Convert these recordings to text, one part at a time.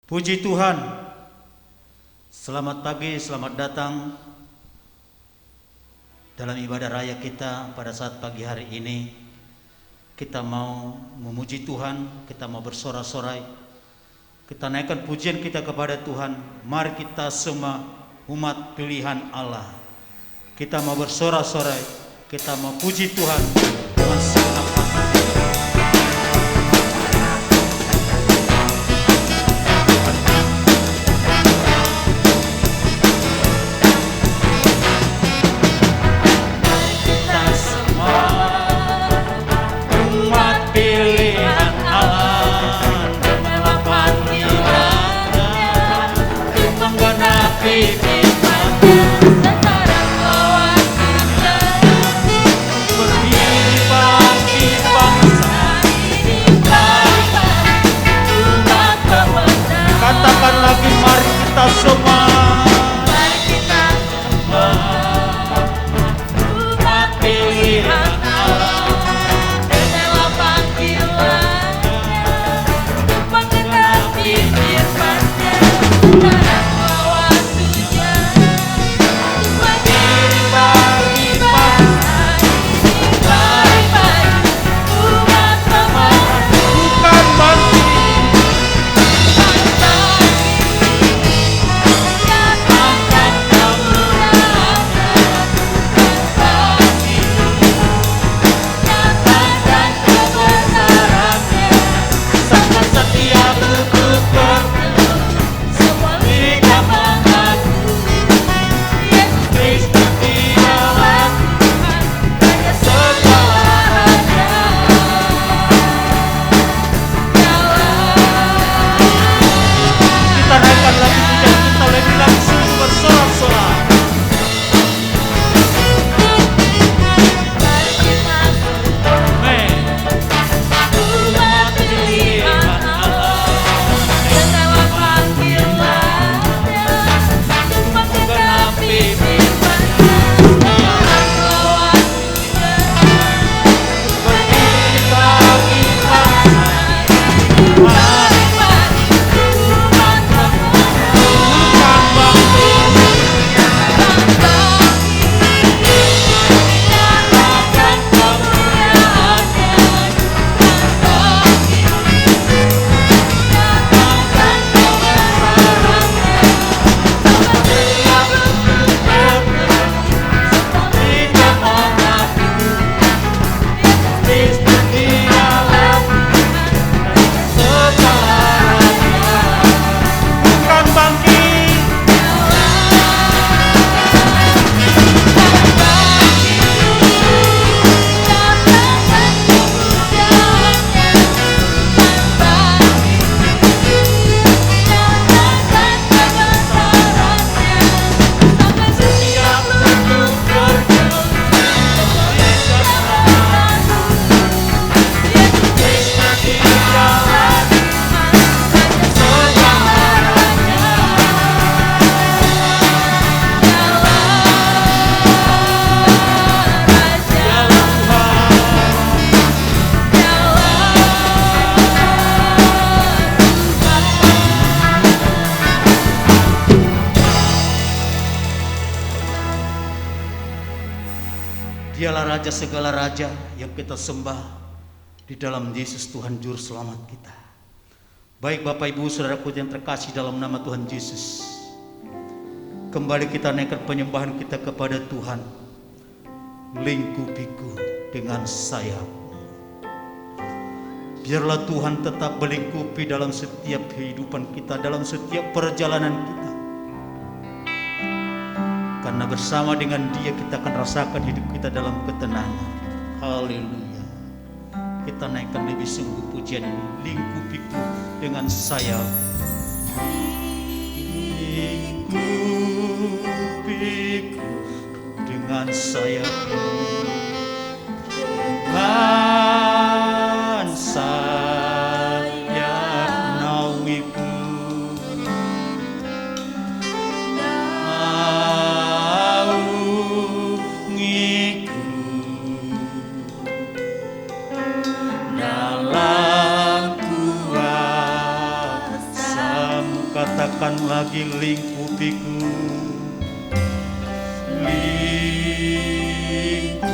Puji Tuhan, selamat pagi, selamat datang dalam ibadah raya kita pada saat pagi hari ini. Kita mau memuji Tuhan, kita mau bersorak-sorai, kita naikkan pujian kita kepada Tuhan. Mari kita semua umat pilihan Allah, kita mau bersorak-sorai, kita mau puji Tuhan dengan segenap hati. Dialah Raja segala raja yang kita sembah di dalam Yesus Tuhan Juru Selamat kita. Baik Bapak Ibu Saudaraku yang terkasih dalam nama Tuhan Yesus, kembali kita naikkan penyembahan kita kepada Tuhan. Lingkupiku dengan sayap. Biarlah Tuhan tetap melingkupi dalam setiap kehidupan kita, dalam setiap perjalanan kita. Karena bersama dengan Dia kita akan rasakan hidup kita dalam ketenangan. Haleluya. Kita naikkan lebih sungguh pujian ini. Lingkupiku dengan sayap. Lingkupiku dengan sayap. Dengan sayap naungiku. Dalam kuasamu takkan lagi lingkupiku. Lingkupiku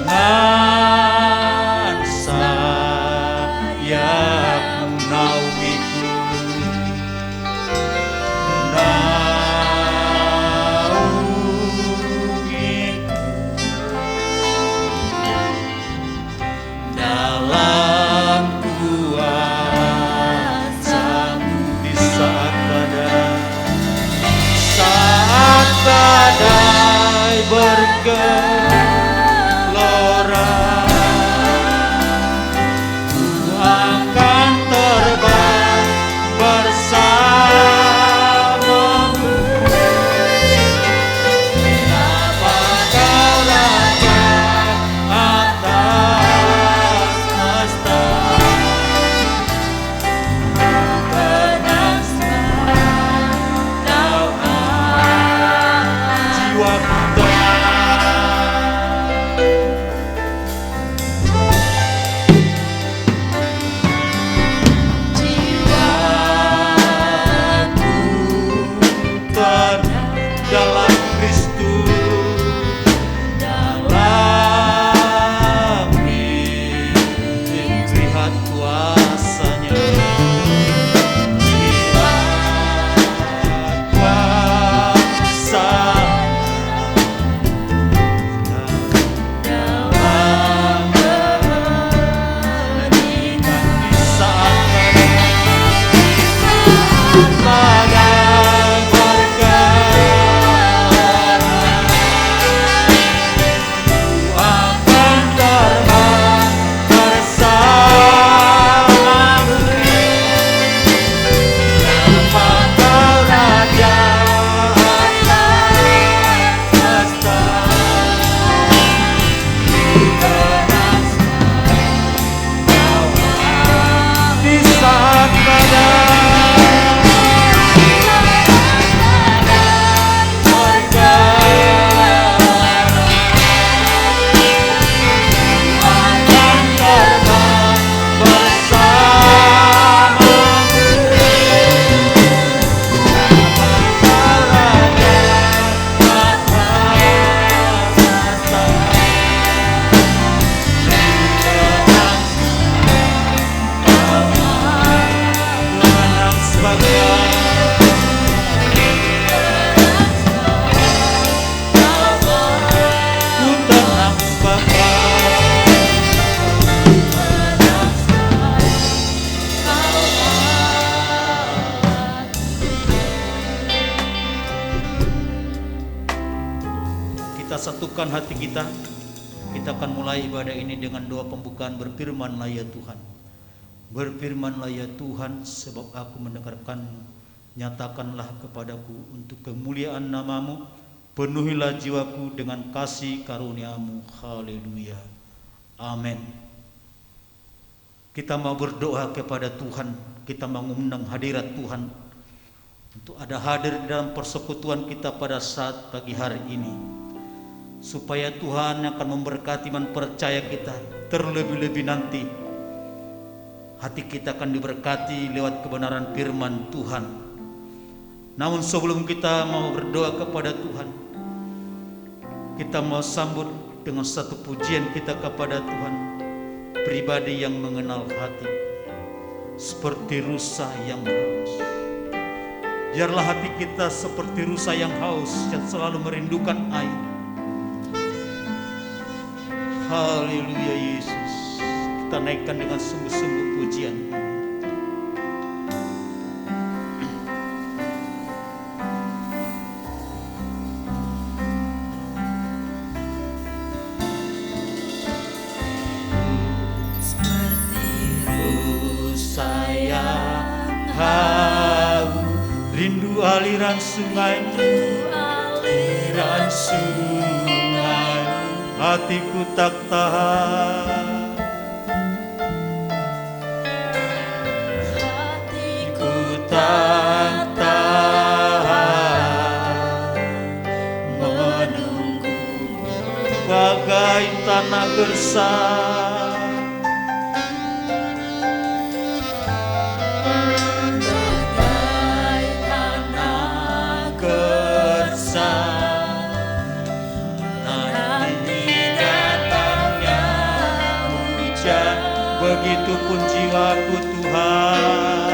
dengan sayapmu, naungiku, dalam kuasa-Mu di saat badai bergelora, ku akan terbang bersama-Mu. Nama Kau Raja atas semesta, tenang Kau jiwaku dalam Kristus, dalam lihat kuasa-Nya, lihat kuasa dalam kemenangan di saat badai bergelora, ku akan terbang bersama-Mu. Nama Kau Raja atas semesta, tenang Kau di saat kita satukan hati kita. Kita akan mulai ibadah ini dengan doa pembukaan. Berfirmanlah ya Tuhan, berfirmanlah ya Tuhan, sebab aku mendengarkan-Mu. Nyatakanlah kepadaku untuk kemuliaan nama-Mu. Penuhilah jiwaku dengan kasih karunia-Mu. Haleluya, amin. Kita mau berdoa kepada Tuhan. Kita mau mengundang hadirat Tuhan untuk ada hadir di dalam persekutuan kita pada saat pagi hari ini, supaya Tuhan akan memberkati iman percaya kita. Terlebih-lebih nanti hati kita akan diberkati lewat kebenaran firman Tuhan. Namun sebelum kita mau berdoa kepada Tuhan, kita mau sambut dengan satu pujian kita kepada Tuhan. Pribadi yang mengenal hati seperti rusa yang haus. Biarlah hati kita seperti rusa yang haus, yang selalu merindukan air. Haleluya Yesus, kita naikkan dengan sungguh-sungguh pujian. Seperti rusa yang haus, rindu aliran sungai, aliran sungai, hatiku tak tahan, hatiku tak tahan menunggu bagai tanah gersang. Begitupun jiwaku Tuhan,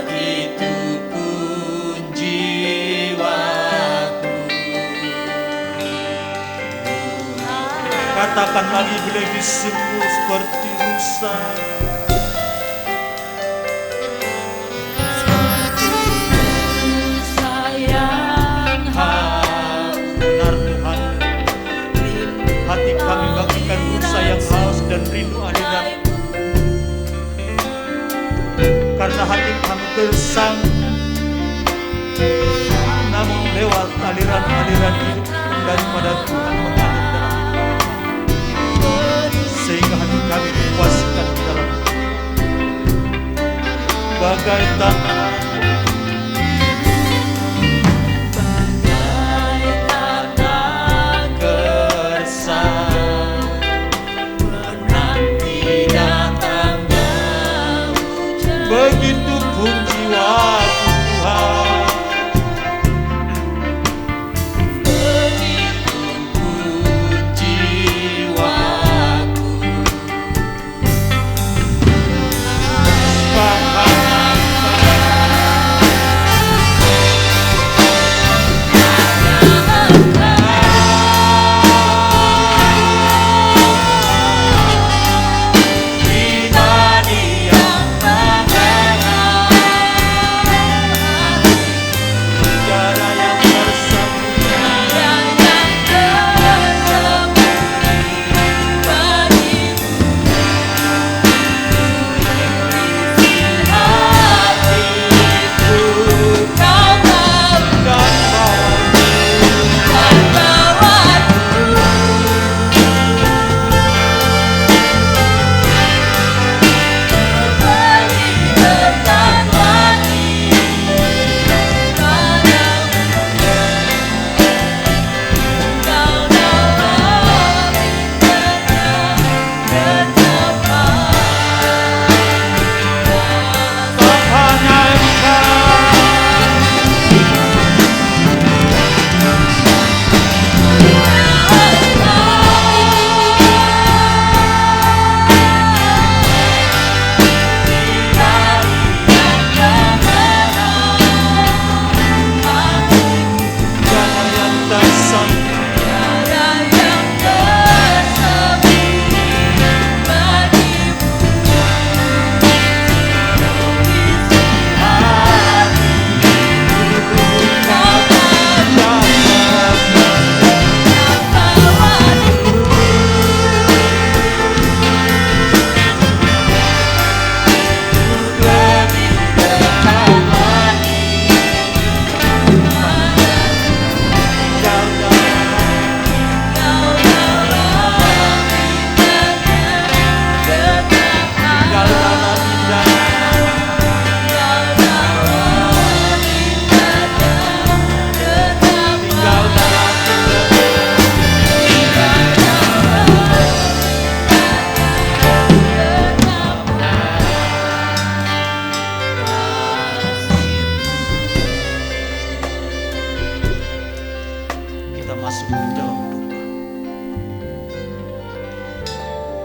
begitupun jiwaku. Katakan lagi, lebih sungguh seperti rusa. Hati kami bagikan rusa yang haus dan rindu aliran, karena hati kami gersang, namun lewat aliran-aliran hidup daripada Tuhan mengalir dalam hidup kami, sehingga hati kami dipuaskan di dalam bagai tanah. Begitupun jiwaku Tuhan, begitupun jiwaku.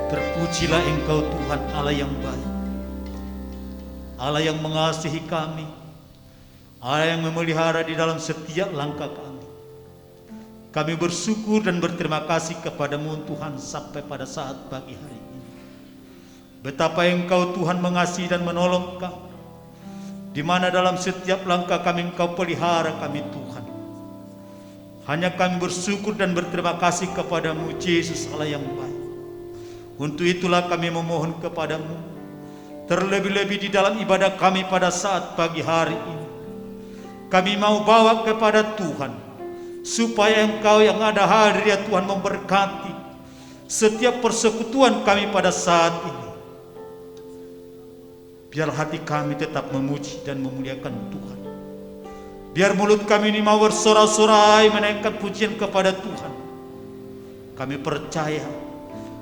Terpujilah Engkau Tuhan Allah yang baik, Allah yang mengasihi kami, Allah yang memelihara di dalam setiap langkah kami. Kami bersyukur dan berterima kasih kepadamu Tuhan sampai pada saat pagi hari ini. Betapa Engkau Tuhan mengasihi dan menolong kami, di mana dalam setiap langkah kami Engkau pelihara kami Tuhan. Hanya kami bersyukur dan berterima kasih kepadamu Yesus Allah yang baik. Untuk itulah kami memohon kepadamu, terlebih-lebih di dalam ibadah kami pada saat pagi hari ini, kami mau bawa kepada Tuhan, supaya Engkau yang ada hadir ya Tuhan memberkati setiap persekutuan kami pada saat ini. Biar hati kami tetap memuji dan memuliakan Tuhan. Biar mulut kami ini mau bersorak-sorai menaikkan pujian kepada Tuhan. Kami percaya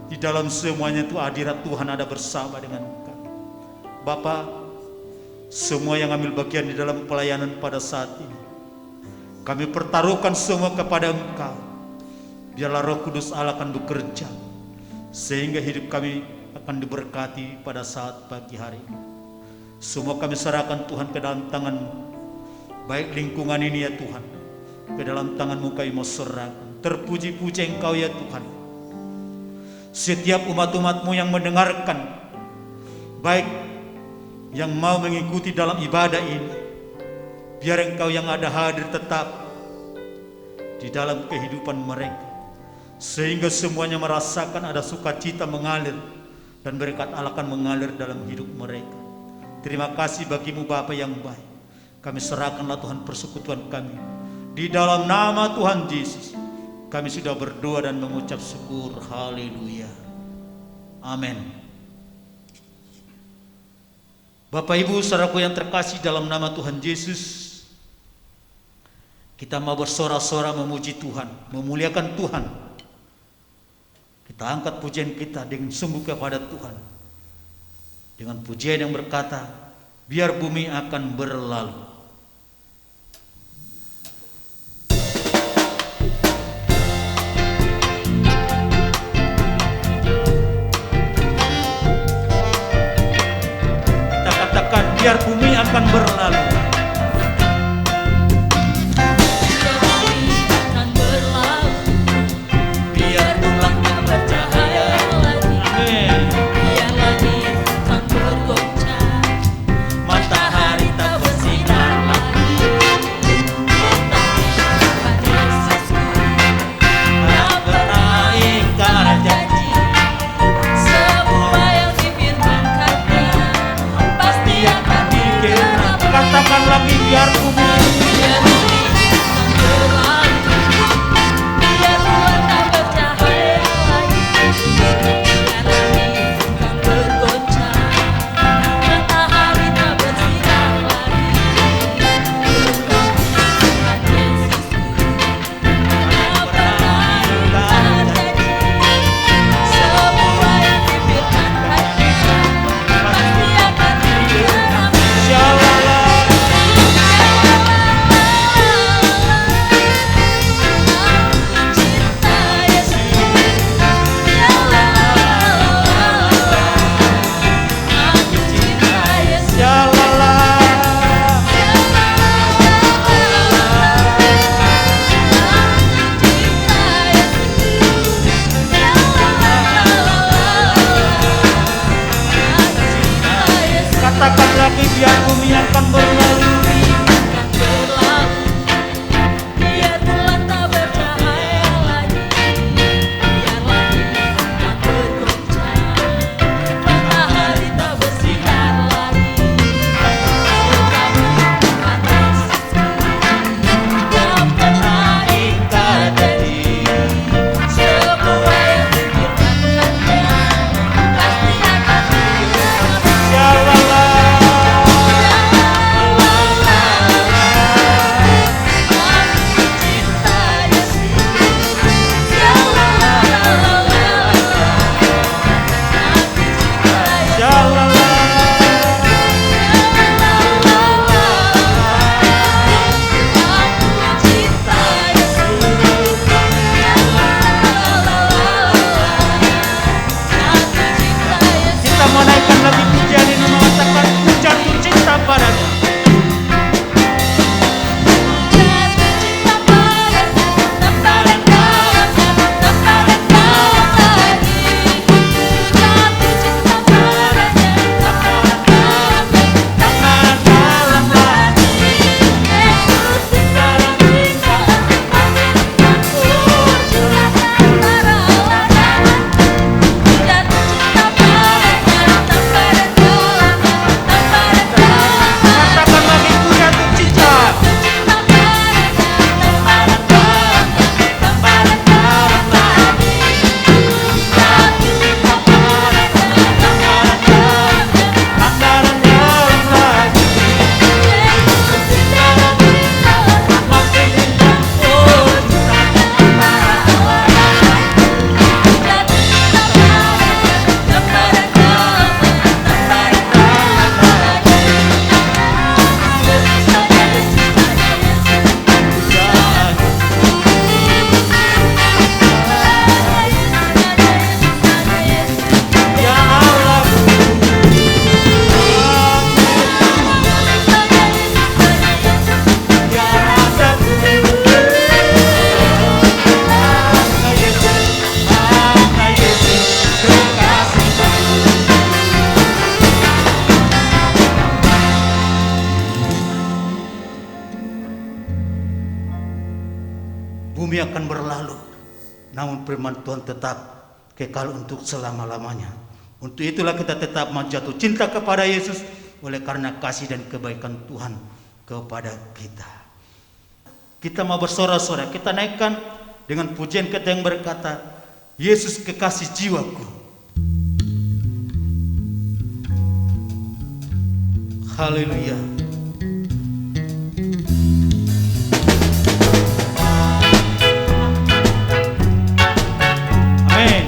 di dalam semuanya itu hadirat Tuhan ada bersama dengan kami. Bapa, semua yang ambil bagian di dalam pelayanan pada saat ini, kami pertaruhkan semua kepada Engkau. Biarlah Roh Kudus Allah akan bekerja sehingga hidup kami akan diberkati pada saat pagi hari ini. Semua kami serahkan Tuhan ke dalam tangan, baik lingkungan ini ya Tuhan, ke dalam tangan-Mu kami mau serahkan. Terpuji-puji Engkau ya Tuhan. Setiap umat-umat-Mu yang mendengarkan, baik yang mau mengikuti dalam ibadah ini, biar Engkau yang ada hadir tetap di dalam kehidupan mereka, sehingga semuanya merasakan ada sukacita mengalir dan berkat Allah akan mengalir dalam hidup mereka. Terima kasih bagi-Mu Bapa yang baik. Kami serahkanlah Tuhan persekutuan kami. Di dalam nama Tuhan Yesus kami sudah berdoa dan mengucap syukur. Haleluya. Amin. Bapak Ibu saudaraku yang terkasih dalam nama Tuhan Yesus, kita mau bersorak-sorak memuji Tuhan, memuliakan Tuhan. Kita angkat pujian kita dengan sungguh kepada Tuhan, dengan pujian yang berkata, biar bumi akan berlalu. Kita katakan, biar bumi akan berlalu. Matahari tak bersinar akan berlalu, namun firman Tuhan tetap kekal untuk selama-lamanya. Untuk itulah kita tetap menjatuh cinta kepada Yesus oleh karena kasih dan kebaikan Tuhan kepada kita. Kita mau bersorak-sorai, kita naikkan dengan pujian kita yang berkata, Yesus kekasih jiwaku. Haleluya. Amin.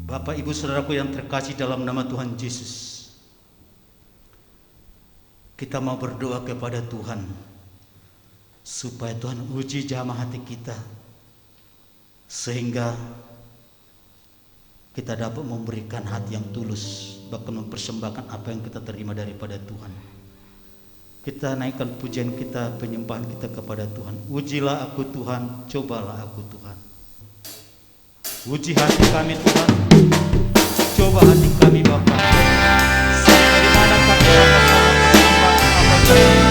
Bapak Ibu Saudaraku yang terkasih dalam nama Tuhan Yesus, kita mau berdoa kepada Tuhan supaya Tuhan uji jamah hati kita sehingga kita dapat memberikan hati yang tulus, bahkan mempersembahkan apa yang kita terima daripada Tuhan. Kita naikkan pujian kita, penyembahan kita kepada Tuhan. Ujilah aku Tuhan, cobalah aku Tuhan. Uji hati kami Tuhan, coba hati kami Bapa. Sampai di mana kami dapat mempersembahkan apa yang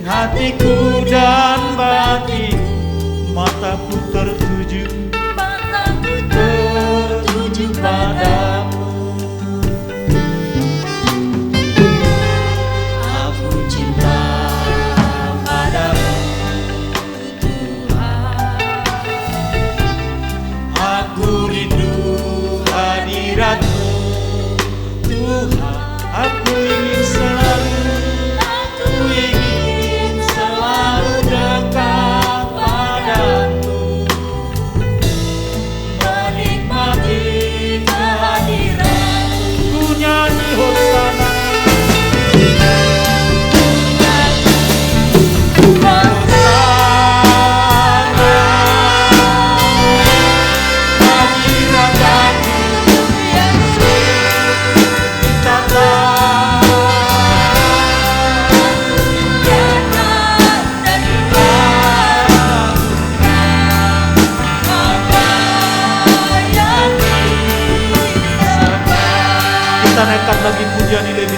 hatiku dan batin, mataku tertuju padamu. Aku cinta padamu Tuhan, aku rindu hadirat-Mu Tuhan, aku ingin selalu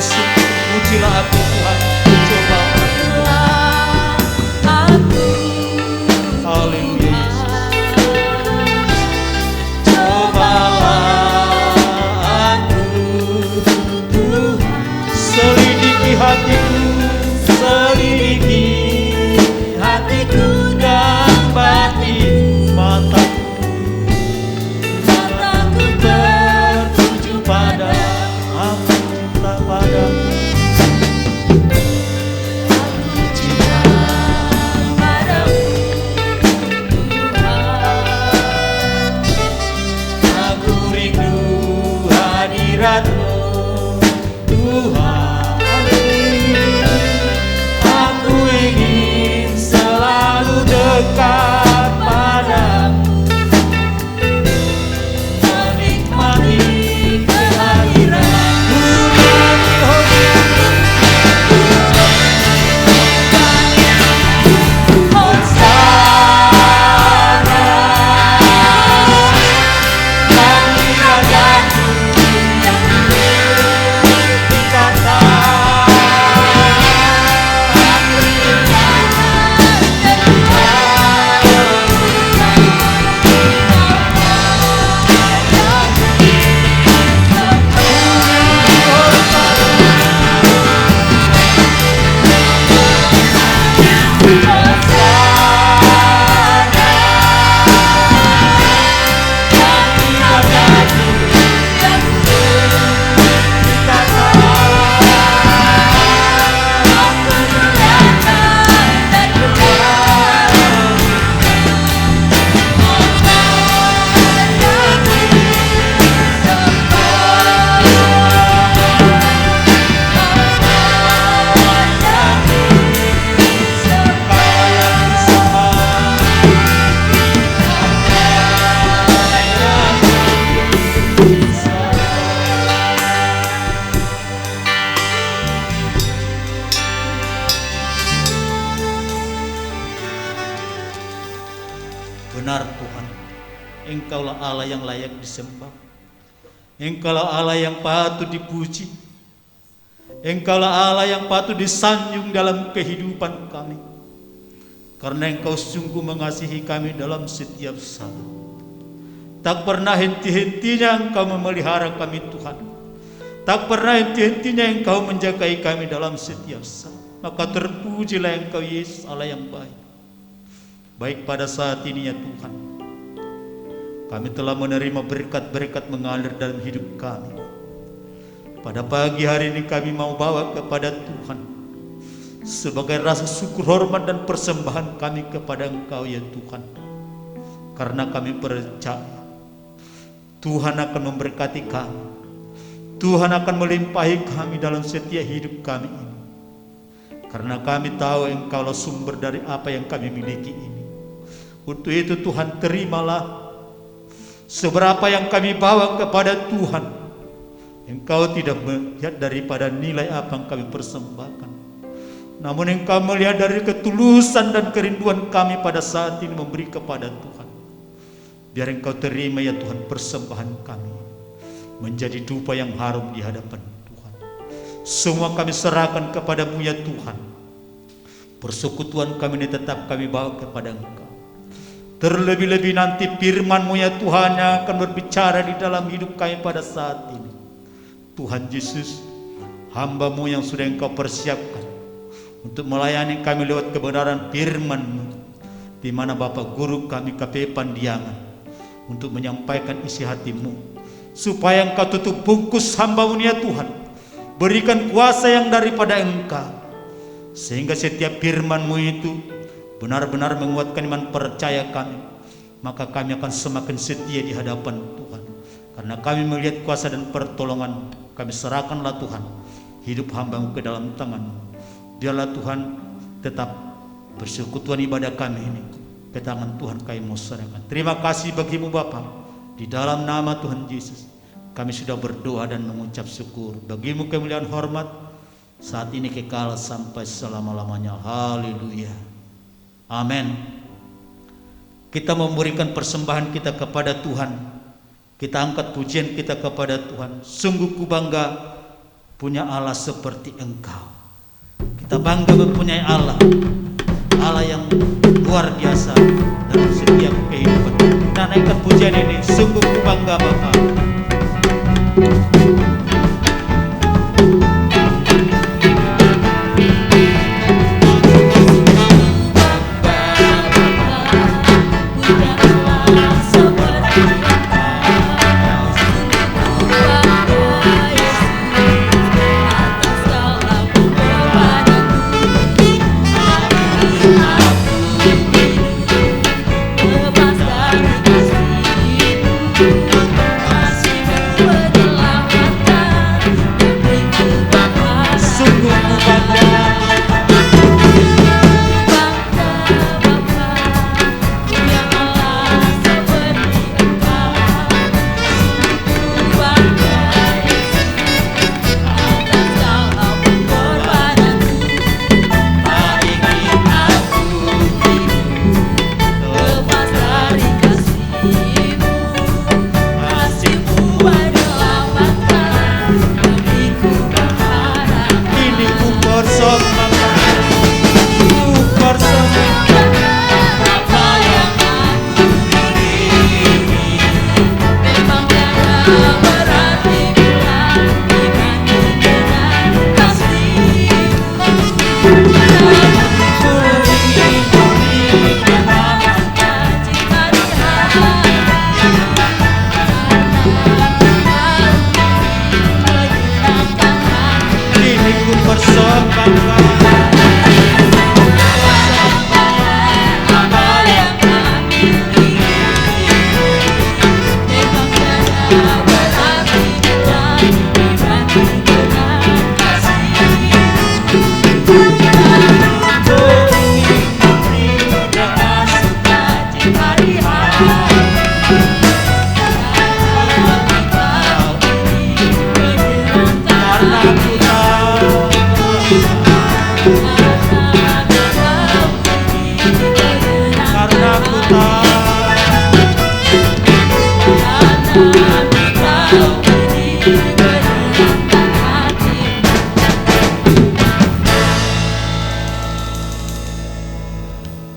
sungguh-sungguh. Pujilah aku Tuhan, coba aku. haleluya Yesus. Cobalah aku Tuhan, selidiki hatiku, selidiki hatiku dan batin mataku. Mataku tertuju pada aku, cinta padamu. Aku cinta padamu, Tuhan. Aku rindu hadirat-Mu, Tuhan. Aku ingin selalu dekat padamu, menikmati kehadiran-Mu. Hosana, kami rajaku yang berkata, benar Tuhan, Engkaulah Allah yang layak disembah. Engkaulah Allah yang patut dipuji. Engkaulah Allah yang patut disanjung dalam kehidupan kami. Karena Engkau sungguh mengasihi kami dalam setiap saat. Tak pernah henti-hentinya Engkau memelihara kami Tuhan. Tak pernah henti-hentinya Engkau menjagai kami dalam setiap saat. Maka terpujilah Engkau Yesus, Allah yang baik. Baik pada saat ini ya Tuhan, kami telah menerima berkat-berkat mengalir dalam hidup kami. Pada pagi hari ini kami mau bawa kepada Tuhan sebagai rasa syukur, hormat dan persembahan kami kepada Engkau ya Tuhan. Karena kami percaya Tuhan akan memberkati kami, Tuhan akan melimpahi kami dalam setiap hidup kami ini. Karena kami tahu Engkaulah sumber dari apa yang kami miliki ini. Untuk itu Tuhan, terimalah seberapa yang kami bawa kepada Tuhan. Engkau tidak melihat daripada nilai apa yang kami persembahkan, namun Engkau melihat dari ketulusan dan kerinduan kami pada saat ini memberi kepada Tuhan. Biar Engkau terima ya Tuhan persembahan kami menjadi dupa yang harum di hadapan Tuhan. Semua kami serahkan kepadamu ya Tuhan. Persekutuan kami ini tetap kami bawa kepada Engkau. Terlebih-lebih nanti firman-Mu ya Tuhan yang akan berbicara di dalam hidup kami pada saat ini. Tuhan Yesus, hamba-Mu yang sudah Engkau persiapkan untuk melayani kami lewat kebenaran firman-Mu, di mana Bapak Guru kami KPI Pandiangan untuk menyampaikan isi hati-Mu, supaya Engkau tutup bungkus hamba-Mu ya Tuhan. Berikan kuasa yang daripada Engkau, sehingga setiap firman-Mu itu benar-benar menguatkan iman percaya kami. Maka kami akan semakin setia di hadapan Tuhan. Karena kami melihat kuasa dan pertolongan, kami serahkanlah Tuhan hidup hamba-Mu ke dalam tangan-Mu. Biarlah Tuhan tetap persekutuan ibadah kami ini ke tangan Tuhan kami mau serahkan. Terima kasih bagimu Bapa. Di dalam nama Tuhan Yesus kami sudah berdoa dan mengucap syukur. Bagimu kemuliaan hormat saat ini kekal sampai selama-lamanya. Haleluya. Amin. Kita memberikan persembahan kita kepada Tuhan. Kita angkat pujian kita kepada Tuhan. Sungguh ku bangga punya Allah seperti Engkau. Kita bangga mempunyai Allah, Allah yang luar biasa dalam setiap kehidupan. Kita naikkan pujian ini, sungguh ku bangga Bapa.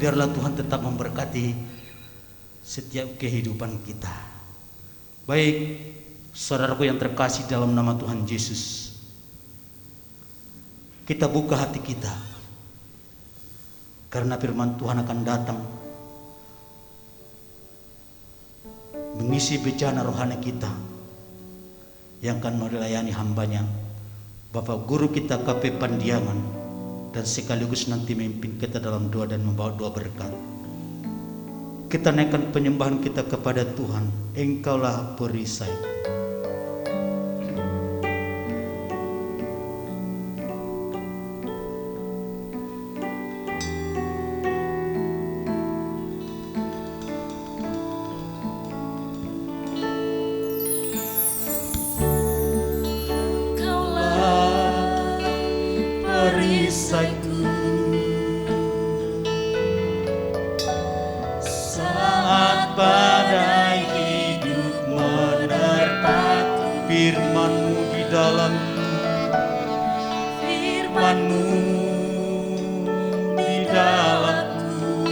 Biarlah Tuhan tetap memberkati setiap kehidupan kita. Baik, saudaraku yang terkasih dalam nama Tuhan Yesus, kita buka hati kita, karena firman Tuhan akan datang mengisi bejana rohani kita yang akan melayani hambanya, Bapak Guru kita KP Pandiangan, dan sekaligus nanti memimpin kita dalam doa dan membawa doa berkat. Kita naikkan penyembahan kita kepada Tuhan. Engkaulah perisai. Saat badai hidup menerpaku, Firman-Mu di dalam firman-Mu di dalamku,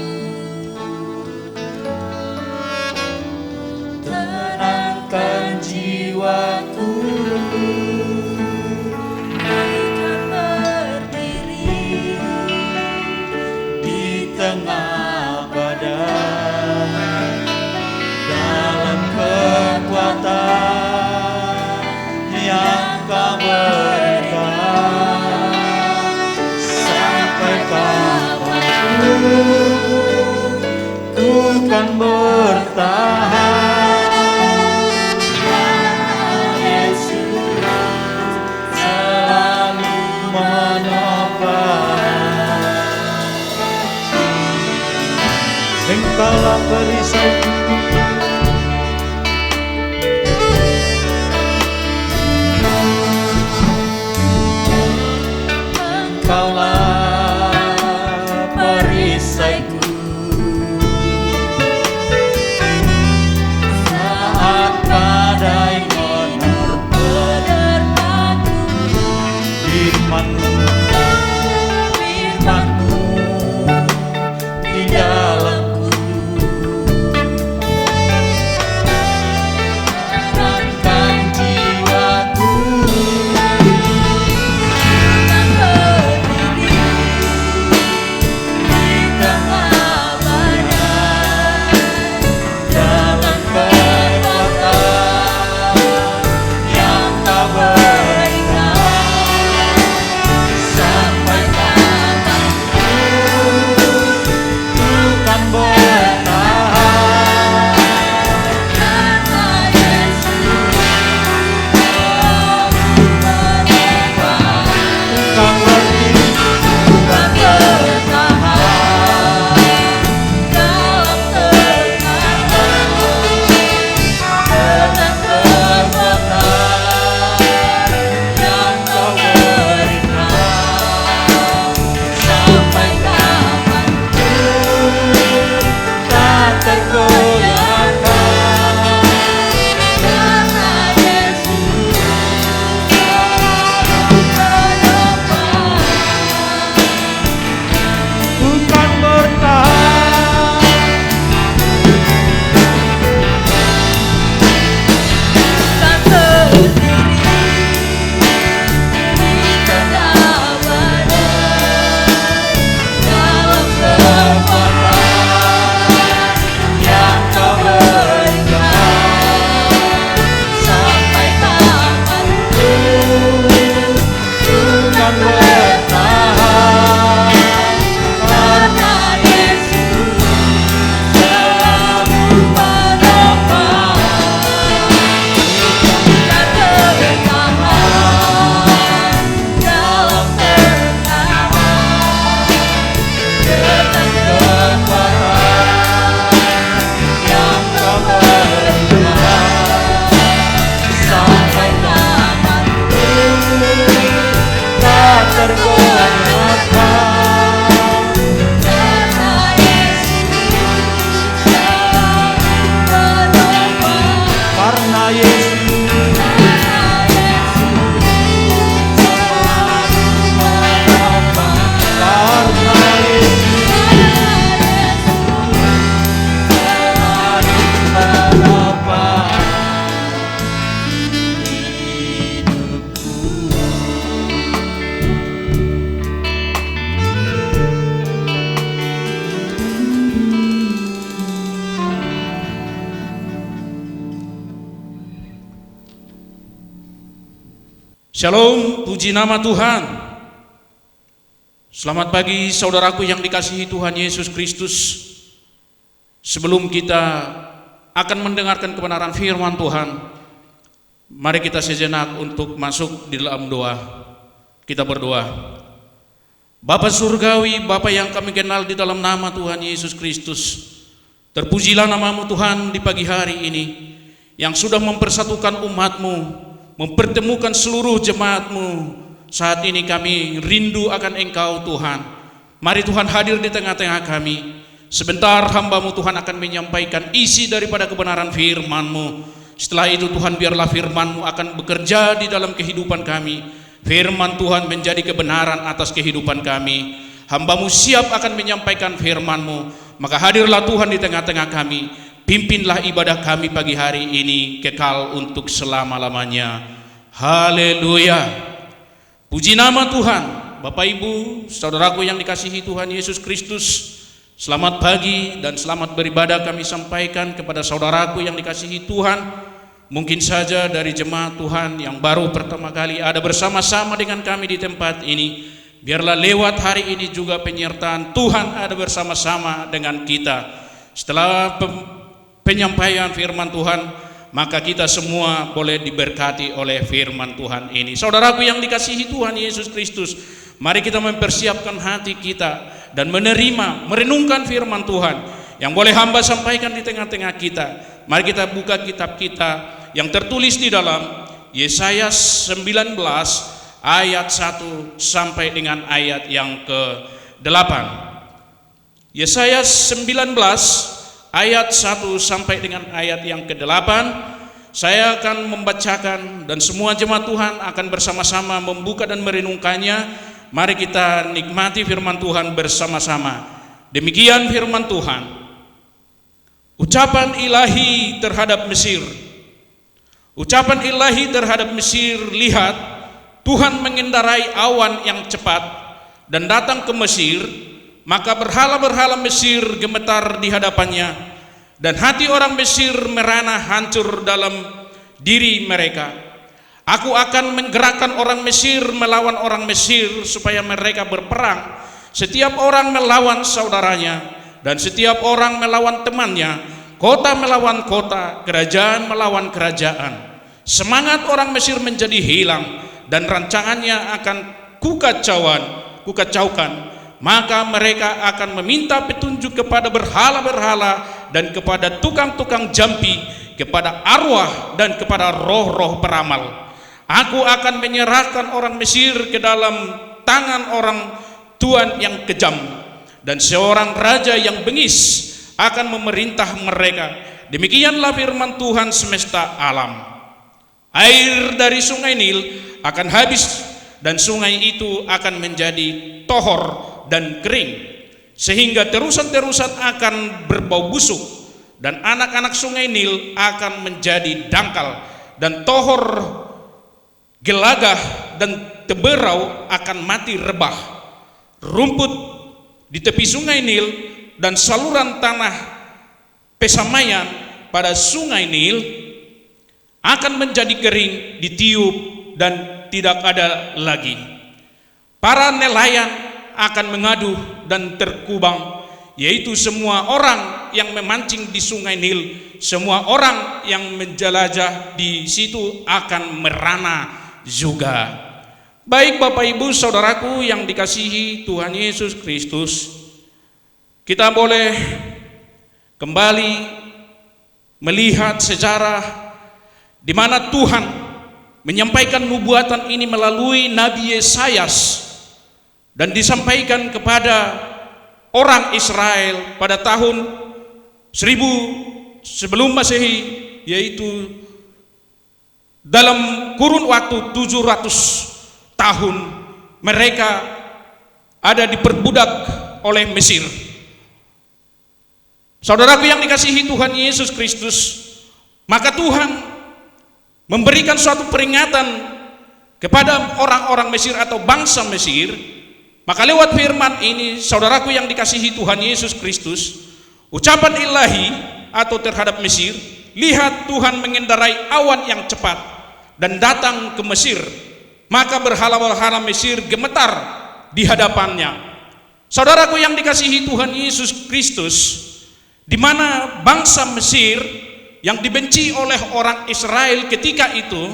tenangkan jiwaku, bagaikan berdiri di tengah badai, dalam kekuatan yang Kau berikan. Sampai kapanpun ku kan bertahan, karena Yesus selalu menopang. Engkaulah perisaiku. Engkaulah perisaiku, saat badai menerpaku, Shalom, puji nama Tuhan. Selamat pagi saudaraku yang dikasihi Tuhan Yesus Kristus. Sebelum kita akan mendengarkan kebenaran firman Tuhan, mari kita sejenak untuk masuk di dalam doa. Kita berdoa. Bapa surgawi, Bapa yang kami kenal di dalam nama Tuhan Yesus Kristus, terpujilah namamu Tuhan di pagi hari ini, yang sudah mempersatukan umatmu, mempertemukan seluruh jemaatmu. Saat ini kami rindu akan Engkau Tuhan. Mari Tuhan hadir di tengah-tengah kami. Sebentar hamba-Mu Tuhan akan menyampaikan isi daripada kebenaran firman-Mu. Setelah itu Tuhan, biarlah firman-Mu akan bekerja di dalam kehidupan kami. Firman Tuhan menjadi kebenaran atas kehidupan kami. Hamba-Mu siap akan menyampaikan firman-Mu. Maka hadirlah Tuhan di tengah-tengah kami. Pimpinlah ibadah kami pagi hari ini kekal untuk selama-lamanya. Haleluya. Puji nama Tuhan. Bapak Ibu, saudaraku yang dikasihi Tuhan Yesus Kristus, selamat pagi dan selamat beribadah kami sampaikan kepada saudaraku yang dikasihi Tuhan. Mungkin saja dari jemaat Tuhan yang baru pertama kali ada bersama-sama dengan kami di tempat ini. Biarlah lewat hari ini juga penyertaan Tuhan ada bersama-sama dengan kita. Setelah penyampaian firman Tuhan, maka kita semua boleh diberkati oleh firman Tuhan ini. Saudaraku yang dikasihi Tuhan Yesus Kristus, mari kita mempersiapkan hati kita dan menerima, merenungkan firman Tuhan yang boleh hamba sampaikan di tengah-tengah kita. Mari kita buka kitab kita yang tertulis di dalam Yesaya 19 ayat 1 sampai dengan ayat yang ke-8. Yesaya 19 ayat 1 sampai dengan ayat yang ke-8. Saya akan membacakan dan semua jemaat Tuhan akan bersama-sama membuka dan merenungkannya. Mari kita nikmati firman Tuhan bersama-sama. Demikian firman Tuhan. Ucapan ilahi terhadap Mesir. Ucapan ilahi terhadap Mesir, lihat, Tuhan mengendarai awan yang cepat dan datang ke Mesir. Maka berhala-berhala Mesir gemetar di hadapannya, dan hati orang Mesir merana hancur dalam diri mereka. Aku akan menggerakkan orang Mesir melawan orang Mesir supaya mereka berperang. Setiap orang melawan saudaranya, dan setiap orang melawan temannya. Kota melawan kota, kerajaan melawan kerajaan. Semangat orang Mesir menjadi hilang, dan rancangannya akan kukacaukan. Maka mereka akan meminta petunjuk kepada berhala-berhala dan kepada tukang-tukang jampi, kepada arwah dan kepada roh-roh peramal. Aku akan menyerahkan orang Mesir ke dalam tangan orang tuan yang kejam, dan seorang raja yang bengis akan memerintah mereka. Demikianlah firman Tuhan semesta alam. Air dari sungai Nil akan habis, dan sungai itu akan menjadi tohor dan kering, sehingga terusan-terusan akan berbau busuk, dan anak-anak sungai Nil akan menjadi dangkal, dan tohor, gelagah dan teberau akan mati rebah. Rumput di tepi sungai Nil dan saluran tanah pesamaian pada sungai Nil akan menjadi kering, ditiup dan tidak ada lagi. Para nelayan akan mengadu dan terkubang, yaitu semua orang yang memancing di sungai Nil. Semua orang yang menjelajah di situ akan merana juga. Baik Bapak Ibu saudaraku yang dikasihi Tuhan Yesus Kristus, kita boleh kembali melihat sejarah di mana Tuhan menyampaikan nubuatan ini melalui Nabi Yesayas, dan disampaikan kepada orang Israel pada tahun 1000 sebelum Masehi, yaitu dalam kurun waktu 700 tahun mereka ada diperbudak oleh Mesir. Saudaraku yang dikasihi Tuhan Yesus Kristus, maka Tuhan memberikan suatu peringatan kepada orang-orang Mesir atau bangsa Mesir. Maka lewat firman ini, saudaraku yang dikasihi Tuhan Yesus Kristus, ucapan ilahi atau terhadap Mesir, lihat Tuhan mengendarai awan yang cepat dan datang ke Mesir. maka berhala-berhala Mesir gemetar di hadapannya. Saudaraku yang dikasihi Tuhan Yesus Kristus, di mana bangsa Mesir yang dibenci oleh orang Israel ketika itu,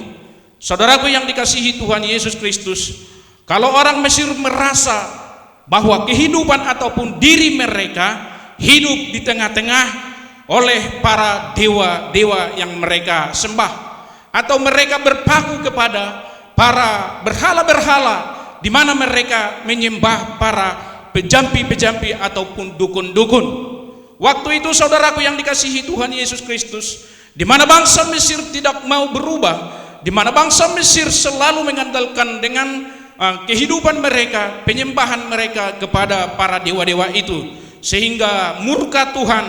saudaraku yang dikasihi Tuhan Yesus Kristus, kalau orang Mesir merasa bahwa kehidupan ataupun diri mereka hidup di tengah-tengah oleh para dewa-dewa yang mereka sembah, atau mereka berpaku kepada para berhala-berhala, di mana mereka menyembah para pejampi-pejampi ataupun dukun-dukun. Waktu itu saudaraku yang dikasihi Tuhan Yesus Kristus, di mana bangsa Mesir tidak mau berubah, di mana bangsa Mesir selalu mengandalkan dengan kehidupan mereka, penyembahan mereka kepada para dewa-dewa itu, sehingga murka Tuhan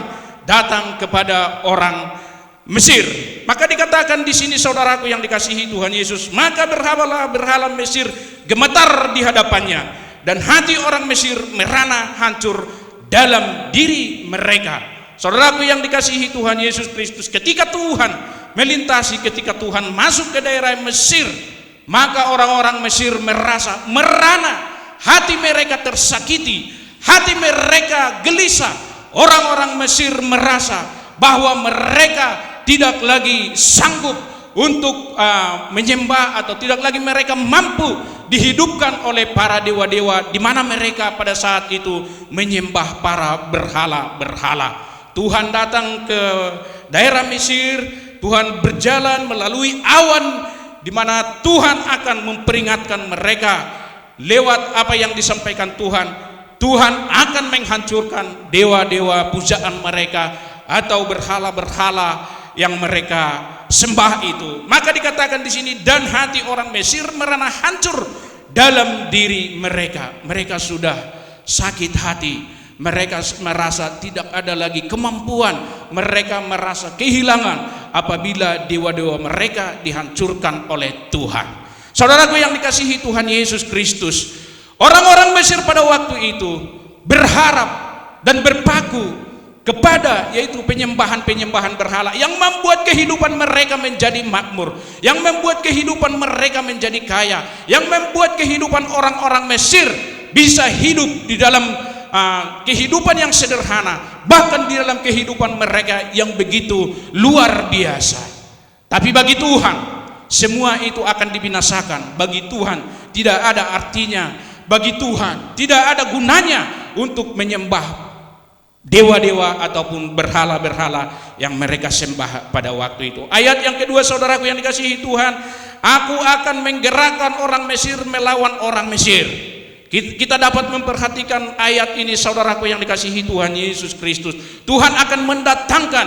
datang kepada orang Mesir. Maka dikatakan di sini saudaraku yang dikasihi Tuhan Yesus, maka berhala Mesir gemetar di hadapannya, dan hati orang Mesir merana hancur dalam diri mereka. Saudaraku yang dikasihi Tuhan Yesus Kristus, ketika Tuhan melintasi, ketika Tuhan masuk ke daerah Mesir, maka orang-orang Mesir merasa merana, hati mereka tersakiti, hati mereka gelisah. Orang-orang Mesir merasa bahwa mereka tidak lagi sanggup untuk menyembah, atau tidak lagi mereka mampu dihidupkan oleh para dewa-dewa, di mana mereka pada saat itu menyembah para berhala-berhala. Tuhan datang ke daerah Mesir, Tuhan berjalan melalui awan, di mana Tuhan akan memperingatkan mereka lewat apa yang disampaikan Tuhan. Tuhan akan menghancurkan dewa-dewa pujaan mereka atau berhala-berhala yang mereka sembah itu. Maka dikatakan di sini, dan hati orang Mesir merana hancur dalam diri mereka. Mereka sudah sakit hati, mereka merasa tidak ada lagi kemampuan, mereka merasa kehilangan apabila dewa-dewa mereka dihancurkan oleh Tuhan. Saudaraku yang dikasihi Tuhan Yesus Kristus, orang-orang Mesir pada waktu itu berharap dan berpaku kepada yaitu penyembahan-penyembahan berhala yang membuat kehidupan mereka menjadi makmur, yang membuat kehidupan mereka menjadi kaya, yang membuat kehidupan orang-orang Mesir bisa hidup di dalam kehidupan yang sederhana, bahkan di dalam kehidupan mereka yang begitu luar biasa. Tapi bagi Tuhan semua itu akan dibinasakan. Bagi Tuhan tidak ada artinya, bagi Tuhan tidak ada gunanya untuk menyembah dewa-dewa ataupun berhala-berhala yang mereka sembah pada waktu itu. Ayat yang kedua saudaraku yang dikasihi Tuhan, aku akan menggerakkan orang Mesir melawan orang Mesir. Kita dapat memperhatikan ayat ini saudaraku yang dikasihi Tuhan Yesus Kristus. Tuhan akan mendatangkan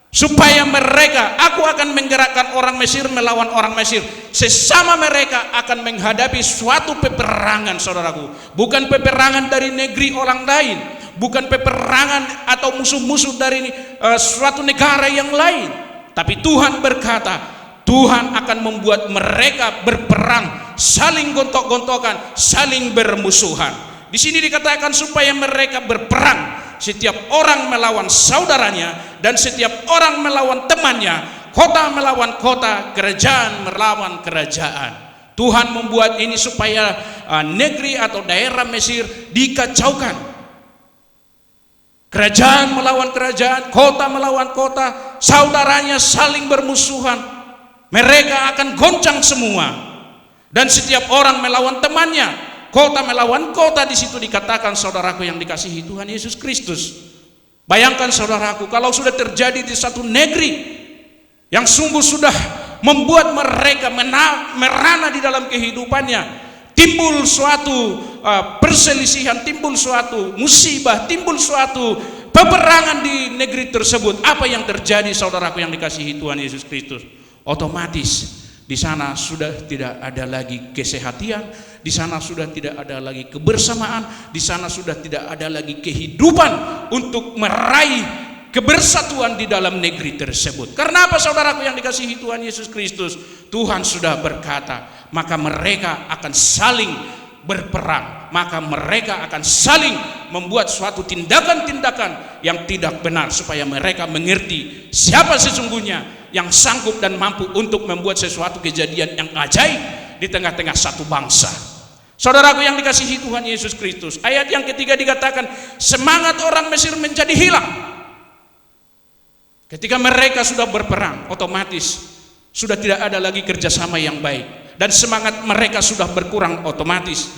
supaya mereka, aku akan menggerakkan orang Mesir melawan orang Mesir. Sesama mereka akan menghadapi suatu peperangan saudaraku. Bukan peperangan dari negeri orang lain, bukan peperangan atau musuh-musuh dari suatu negara yang lain. Tapi Tuhan berkata, Tuhan akan membuat mereka berperang, saling gontok-gontokan, saling bermusuhan. Di sini dikatakan supaya mereka berperang, setiap orang melawan saudaranya, dan setiap orang melawan temannya, kota melawan kota, kerajaan melawan kerajaan. Tuhan membuat ini supaya negeri atau daerah Mesir dikacaukan. Kerajaan melawan kerajaan, kota melawan kota, saudaranya saling bermusuhan. Mereka akan goncang semua, dan setiap orang melawan temannya, kota melawan kota. Di situ dikatakan saudaraku yang dikasihi Tuhan Yesus Kristus. Bayangkan saudaraku, kalau sudah terjadi di satu negeri yang sungguh sudah membuat mereka merana di dalam kehidupannya, timbul suatu perselisihan, timbul suatu musibah, timbul suatu peperangan di negeri tersebut. Apa yang terjadi saudaraku yang dikasihi Tuhan Yesus Kristus? Otomatis di sana sudah tidak ada lagi kesehatan, di sana sudah tidak ada lagi kebersamaan, di sana sudah tidak ada lagi kehidupan untuk meraih kebersatuan di dalam negeri tersebut. Karena apa saudaraku yang dikasihi Tuhan Yesus Kristus? Tuhan sudah berkata, maka mereka akan saling berperang, maka mereka akan saling membuat suatu tindakan-tindakan yang tidak benar, supaya mereka mengerti siapa sesungguhnya yang sanggup dan mampu untuk membuat sesuatu kejadian yang ajaib di di tengah-tengah satu bangsa. Saudaraku yang dikasihi Tuhan Yesus Kristus, ayat yang ketiga dikatakan semangat orang Mesir menjadi hilang. Ketika mereka sudah berperang, otomatis sudah tidak ada lagi kerjasama yang baik, dan semangat mereka sudah berkurang otomatis,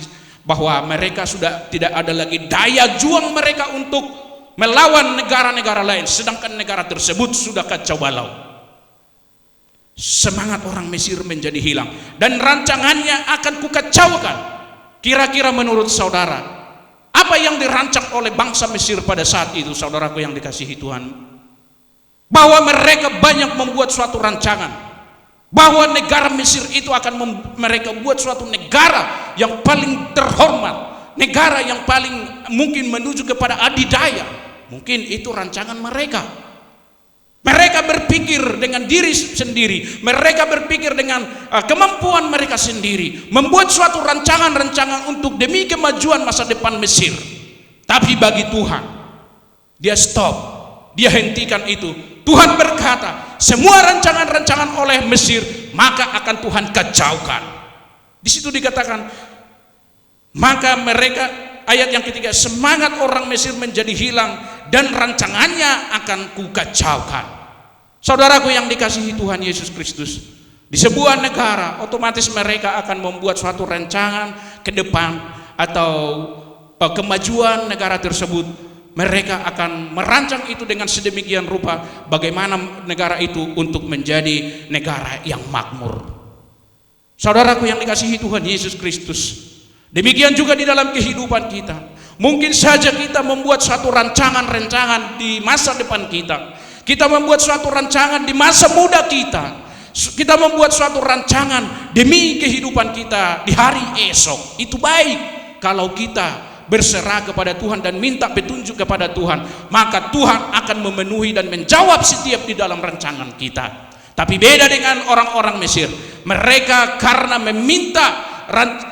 bahwa mereka sudah tidak ada lagi daya juang mereka untuk melawan negara-negara lain, sedangkan negara tersebut sudah kacau balau. Semangat orang Mesir menjadi hilang dan rancangannya akan kukacaukan. Kira-kira menurut saudara, apa yang dirancang oleh bangsa Mesir pada saat itu, saudaraku yang dikasihi Tuhan? Bahwa mereka banyak membuat suatu rancangan, bahwa negara Mesir itu akan mereka buat suatu negara yang paling terhormat, negara yang paling mungkin menuju kepada adidaya. Mungkin itu rancangan mereka. Mereka berpikir dengan diri sendiri, mereka berpikir dengan kemampuan mereka sendiri, membuat suatu rancangan-rancangan untuk demi kemajuan masa depan Mesir. Tapi bagi Tuhan, dia stop, dia hentikan itu. Tuhan berkata, semua rancangan-rancangan oleh Mesir maka akan Tuhan kacaukan. Di situ dikatakan, maka mereka, ayat yang ketiga, semangat orang Mesir menjadi hilang dan rancangannya akan kukacaukan. Saudaraku yang dikasihi Tuhan Yesus Kristus, di sebuah negara otomatis mereka akan membuat suatu rancangan ke depan atau kemajuan negara tersebut. Mereka akan merancang itu dengan sedemikian rupa bagaimana negara itu untuk menjadi negara yang makmur. Saudaraku yang dikasihi Tuhan Yesus Kristus, demikian juga di dalam kehidupan kita. Mungkin saja kita membuat suatu rancangan-rancangan di masa depan kita. Kita membuat suatu rancangan di masa muda kita. Kita membuat suatu rancangan demi kehidupan kita di hari esok. Itu baik kalau kita berserah kepada Tuhan dan minta petunjuk kepada Tuhan, maka Tuhan akan memenuhi dan menjawab setiap di dalam rancangan kita. Tapi beda dengan orang-orang Mesir, mereka karena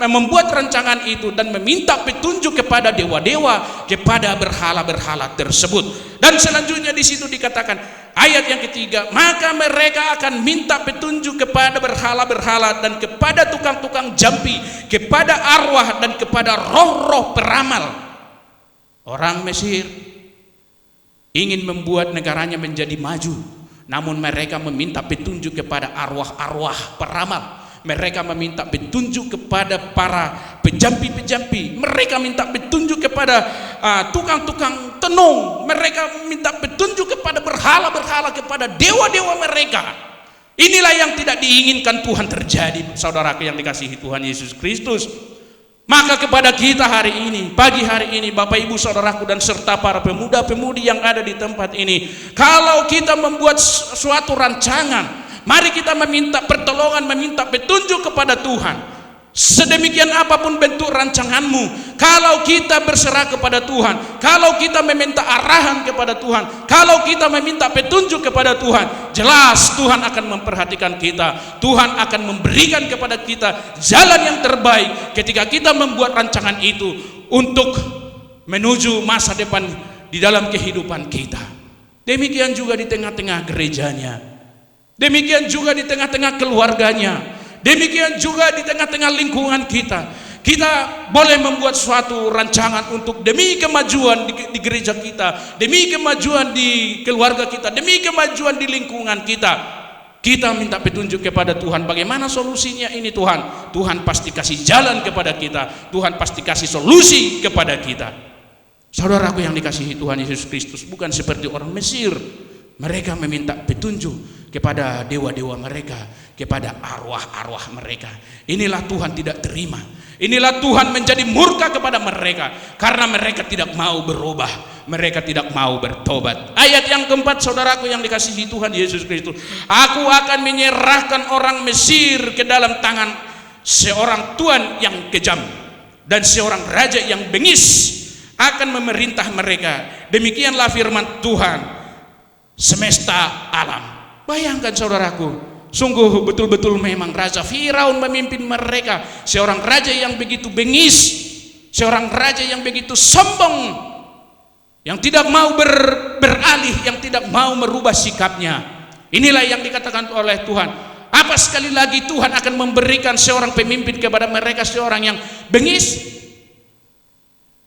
membuat rancangan itu dan meminta petunjuk kepada dewa-dewa, kepada berhala-berhala tersebut. Dan selanjutnya di situ dikatakan ayat yang ketiga, maka mereka akan minta petunjuk kepada berhala-berhala dan kepada tukang-tukang jampi, kepada arwah dan kepada roh-roh peramal. Orang Mesir ingin membuat negaranya menjadi maju, namun mereka meminta petunjuk kepada arwah-arwah peramal. Mereka meminta petunjuk kepada para pejampi-pejampi. Mereka minta petunjuk kepada tukang-tukang tenung. Mereka minta petunjuk kepada berhala-berhala, kepada dewa-dewa mereka. Inilah yang tidak diinginkan Tuhan terjadi, saudaraku yang dikasihi Tuhan Yesus Kristus. Maka kepada kita hari ini, pagi hari ini, Bapak Ibu saudaraku dan serta para pemuda-pemudi yang ada di tempat ini, kalau kita membuat suatu rancangan, mari kita meminta pertolongan, meminta petunjuk kepada Tuhan. Sedemikian apapun bentuk rancanganmu, kalau kita berserah kepada Tuhan, kalau kita meminta arahan kepada Tuhan, kalau kita meminta petunjuk kepada Tuhan, jelas Tuhan akan memperhatikan kita. Tuhan akan memberikan kepada kita jalan yang terbaik ketika kita membuat rancangan itu untuk menuju masa depan di dalam kehidupan kita. Demikian juga di tengah-tengah gerejanya, demikian juga di tengah-tengah keluarganya, demikian juga di tengah-tengah lingkungan kita. Kita boleh membuat suatu rancangan untuk demi kemajuan di gereja kita, demi kemajuan di keluarga kita, demi kemajuan di lingkungan kita. Kita minta petunjuk kepada Tuhan, bagaimana solusinya ini Tuhan. Tuhan pasti kasih jalan kepada kita, Tuhan pasti kasih solusi kepada kita. Saudaraku yang dikasihi Tuhan Yesus Kristus, bukan seperti orang Mesir. Mereka meminta petunjuk kepada dewa-dewa mereka, kepada arwah-arwah mereka. Inilah Tuhan tidak terima. Inilah Tuhan menjadi murka kepada mereka karena mereka tidak mau berubah, mereka tidak mau bertobat. Ayat yang keempat, saudaraku yang dikasihi Tuhan Yesus Kristus, aku akan menyerahkan orang Mesir ke dalam tangan seorang tuan yang kejam dan seorang raja yang bengis akan memerintah mereka. Demikianlah firman Tuhan semesta alam. Bayangkan saudaraku, sungguh betul-betul memang Raja Firaun memimpin mereka, seorang raja yang begitu bengis, seorang raja yang begitu sombong, yang tidak mau beralih, yang tidak mau merubah sikapnya. Inilah yang dikatakan oleh Tuhan, Apa sekali lagi Tuhan akan memberikan seorang pemimpin kepada mereka, seorang yang bengis?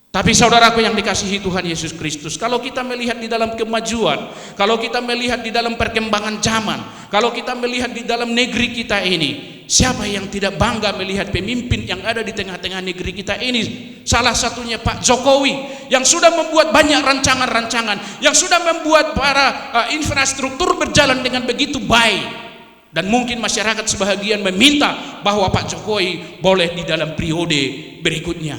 Tapi saudaraku yang dikasihi Tuhan Yesus Kristus, kalau kita melihat di dalam kemajuan, kalau kita melihat di dalam perkembangan zaman, kalau kita melihat di dalam negeri kita ini, siapa yang tidak bangga melihat pemimpin yang ada di tengah-tengah negeri kita ini? Salah satunya Pak Jokowi, yang sudah membuat banyak rancangan-rancangan, yang sudah membuat para infrastruktur berjalan dengan begitu baik. Dan mungkin masyarakat sebahagian meminta bahwa Pak Jokowi boleh di dalam periode berikutnya,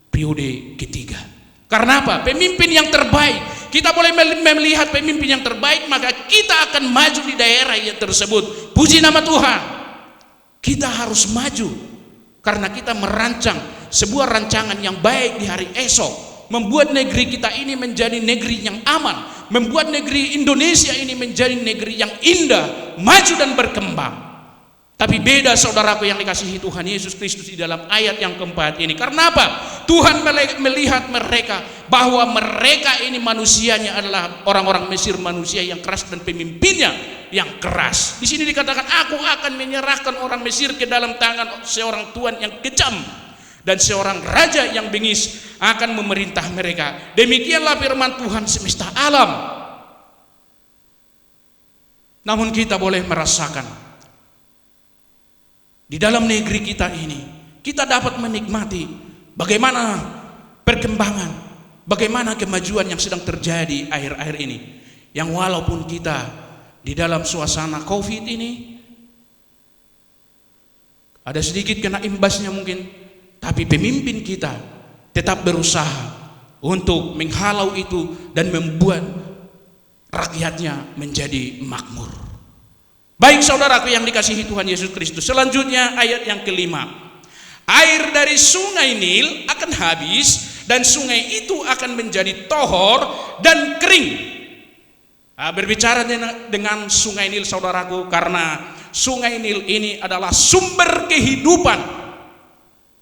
periode ketiga. Karena apa? Pemimpin yang terbaik. Kita boleh melihat pemimpin yang terbaik, maka kita akan maju di daerah yang tersebut. Puji nama Tuhan. Kita harus maju karena kita merancang sebuah rancangan yang baik di hari esok, membuat negeri kita ini menjadi negeri yang aman, membuat negeri Indonesia ini menjadi negeri yang indah, maju dan berkembang. Tapi beda saudaraku yang dikasihi Tuhan Yesus Kristus di dalam ayat yang keempat ini. Karena apa? Tuhan melihat mereka bahwa mereka ini manusianya adalah orang-orang Mesir, manusia yang keras, dan pemimpinnya yang keras. Di sini dikatakan, aku akan menyerahkan orang Mesir ke dalam tangan seorang tuan yang kejam, dan seorang raja yang bengis akan memerintah mereka. Demikianlah firman Tuhan semesta alam. Namun kita boleh merasakan di dalam negeri kita ini, kita dapat menikmati bagaimana perkembangan, bagaimana kemajuan yang sedang terjadi akhir-akhir ini. Yang walaupun kita di dalam suasana COVID ini ada sedikit kena imbasnya mungkin, tapi pemimpin kita tetap berusaha untuk menghalau itu dan membuat rakyatnya menjadi makmur. Baik saudaraku yang dikasihi Tuhan Yesus Kristus, selanjutnya ayat yang kelima. Air dari sungai Nil akan habis, dan sungai itu akan menjadi tohor dan kering. Berbicara dengan sungai Nil saudaraku, karena sungai Nil ini adalah sumber kehidupan.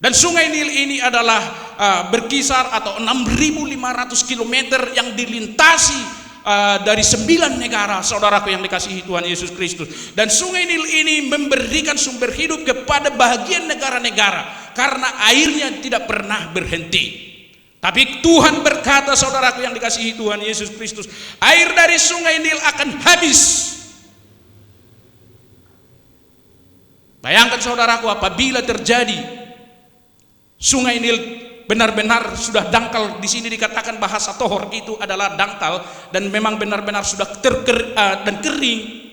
Dan sungai Nil ini adalah berkisar atau 6.500 km yang dilintasi dari 9 negara saudaraku yang dikasihi Tuhan Yesus Kristus. Dan sungai Nil ini memberikan sumber hidup kepada bahagian negara-negara karena airnya tidak pernah berhenti. Tapi Tuhan berkata saudaraku yang dikasihi Tuhan Yesus Kristus, air dari sungai Nil akan habis. Bayangkan saudaraku, apabila terjadi sungai Nil benar-benar sudah dangkal, di sini dikatakan bahasa tohor itu adalah dangkal, dan memang benar-benar sudah dan kering.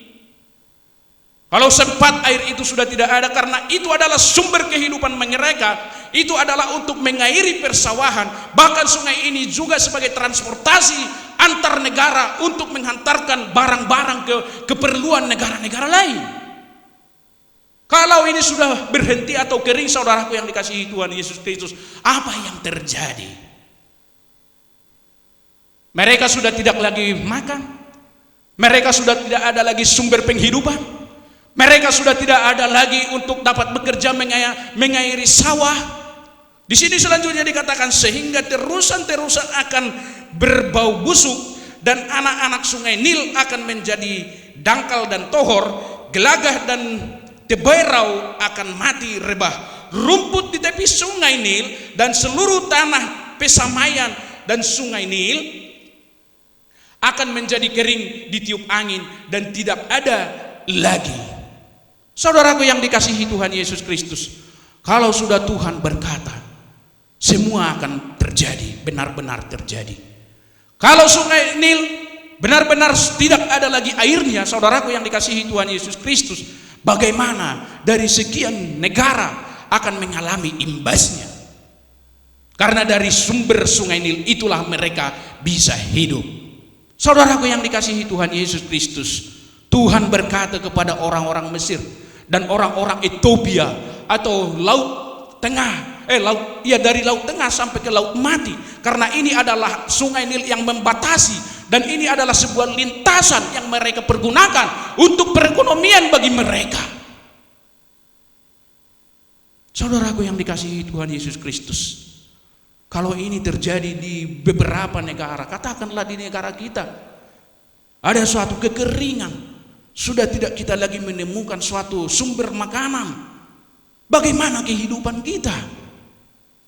Kalau sempat air itu sudah tidak ada, karena itu adalah sumber kehidupan mereka, itu adalah untuk mengairi persawahan. Bahkan sungai ini juga sebagai transportasi antar negara untuk menghantarkan barang-barang ke keperluan negara-negara lain. Kalau ini sudah berhenti atau kering saudaraku yang dikasihi Tuhan Yesus Kristus, apa yang terjadi? Mereka sudah tidak lagi makan, mereka sudah tidak ada lagi sumber penghidupan, mereka sudah tidak ada lagi untuk dapat bekerja mengairi sawah. Di sini selanjutnya dikatakan, sehingga terusan-terusan akan berbau busuk, dan anak-anak sungai Nil akan menjadi dangkal dan tohor, gelagah dan teberau akan mati rebah. Rumput di tepi sungai Nil dan seluruh tanah pesamaian dan sungai Nil akan menjadi kering ditiup angin dan tidak ada lagi. Saudaraku yang dikasihi Tuhan Yesus Kristus, kalau sudah Tuhan berkata, semua akan terjadi, benar-benar terjadi. Kalau sungai Nil benar-benar tidak ada lagi airnya, saudaraku yang dikasihi Tuhan Yesus Kristus, bagaimana dari sekian negara akan mengalami imbasnya? Karena dari sumber sungai Nil itulah mereka bisa hidup. Saudaraku yang dikasihi Tuhan Yesus Kristus, Tuhan berkata kepada orang-orang Mesir dan orang-orang Ethiopia atau Laut Tengah, dari Laut Tengah sampai ke Laut Mati, karena ini adalah sungai Nil yang membatasi. Dan ini adalah sebuah lintasan yang mereka pergunakan untuk perekonomian bagi mereka. Saudaraku yang dikasihi Tuhan Yesus Kristus, kalau ini terjadi di beberapa negara, katakanlah di negara kita, ada suatu kekeringan, sudah tidak kita lagi menemukan suatu sumber makanan. Bagaimana kehidupan kita?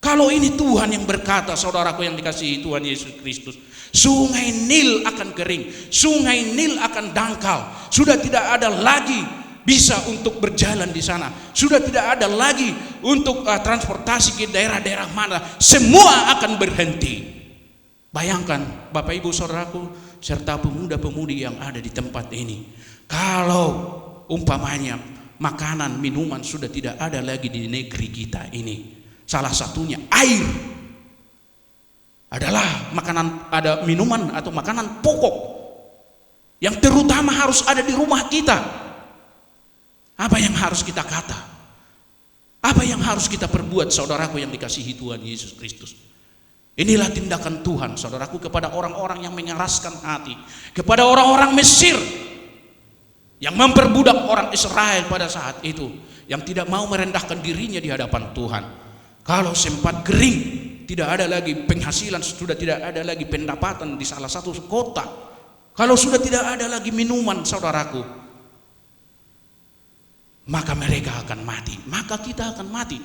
Kalau ini Tuhan yang berkata, saudaraku yang dikasihi Tuhan Yesus Kristus, sungai Nil akan kering, sungai Nil akan dangkal, sudah tidak ada lagi bisa untuk berjalan di sana, sudah tidak ada lagi untuk transportasi ke daerah-daerah mana, semua akan berhenti. Bayangkan Bapak Ibu Saudaraku serta pemuda-pemudi yang ada di tempat ini, kalau umpamanya makanan, minuman sudah tidak ada lagi di negeri kita ini. Salah satunya air adalah makanan, ada minuman atau makanan pokok yang terutama harus ada di rumah kita. Apa yang harus kita kata? Apa yang harus kita perbuat, saudaraku yang dikasihi Tuhan Yesus Kristus? Inilah tindakan Tuhan, saudaraku, kepada orang-orang yang mengeraskan hati, kepada orang-orang Mesir yang memperbudak orang Israel pada saat itu, yang tidak mau merendahkan dirinya di hadapan Tuhan. Kalau sempat kering, tidak ada lagi penghasilan, sudah tidak ada lagi pendapatan di salah satu kota, kalau sudah tidak ada lagi minuman, saudaraku, maka mereka akan mati, maka kita akan mati.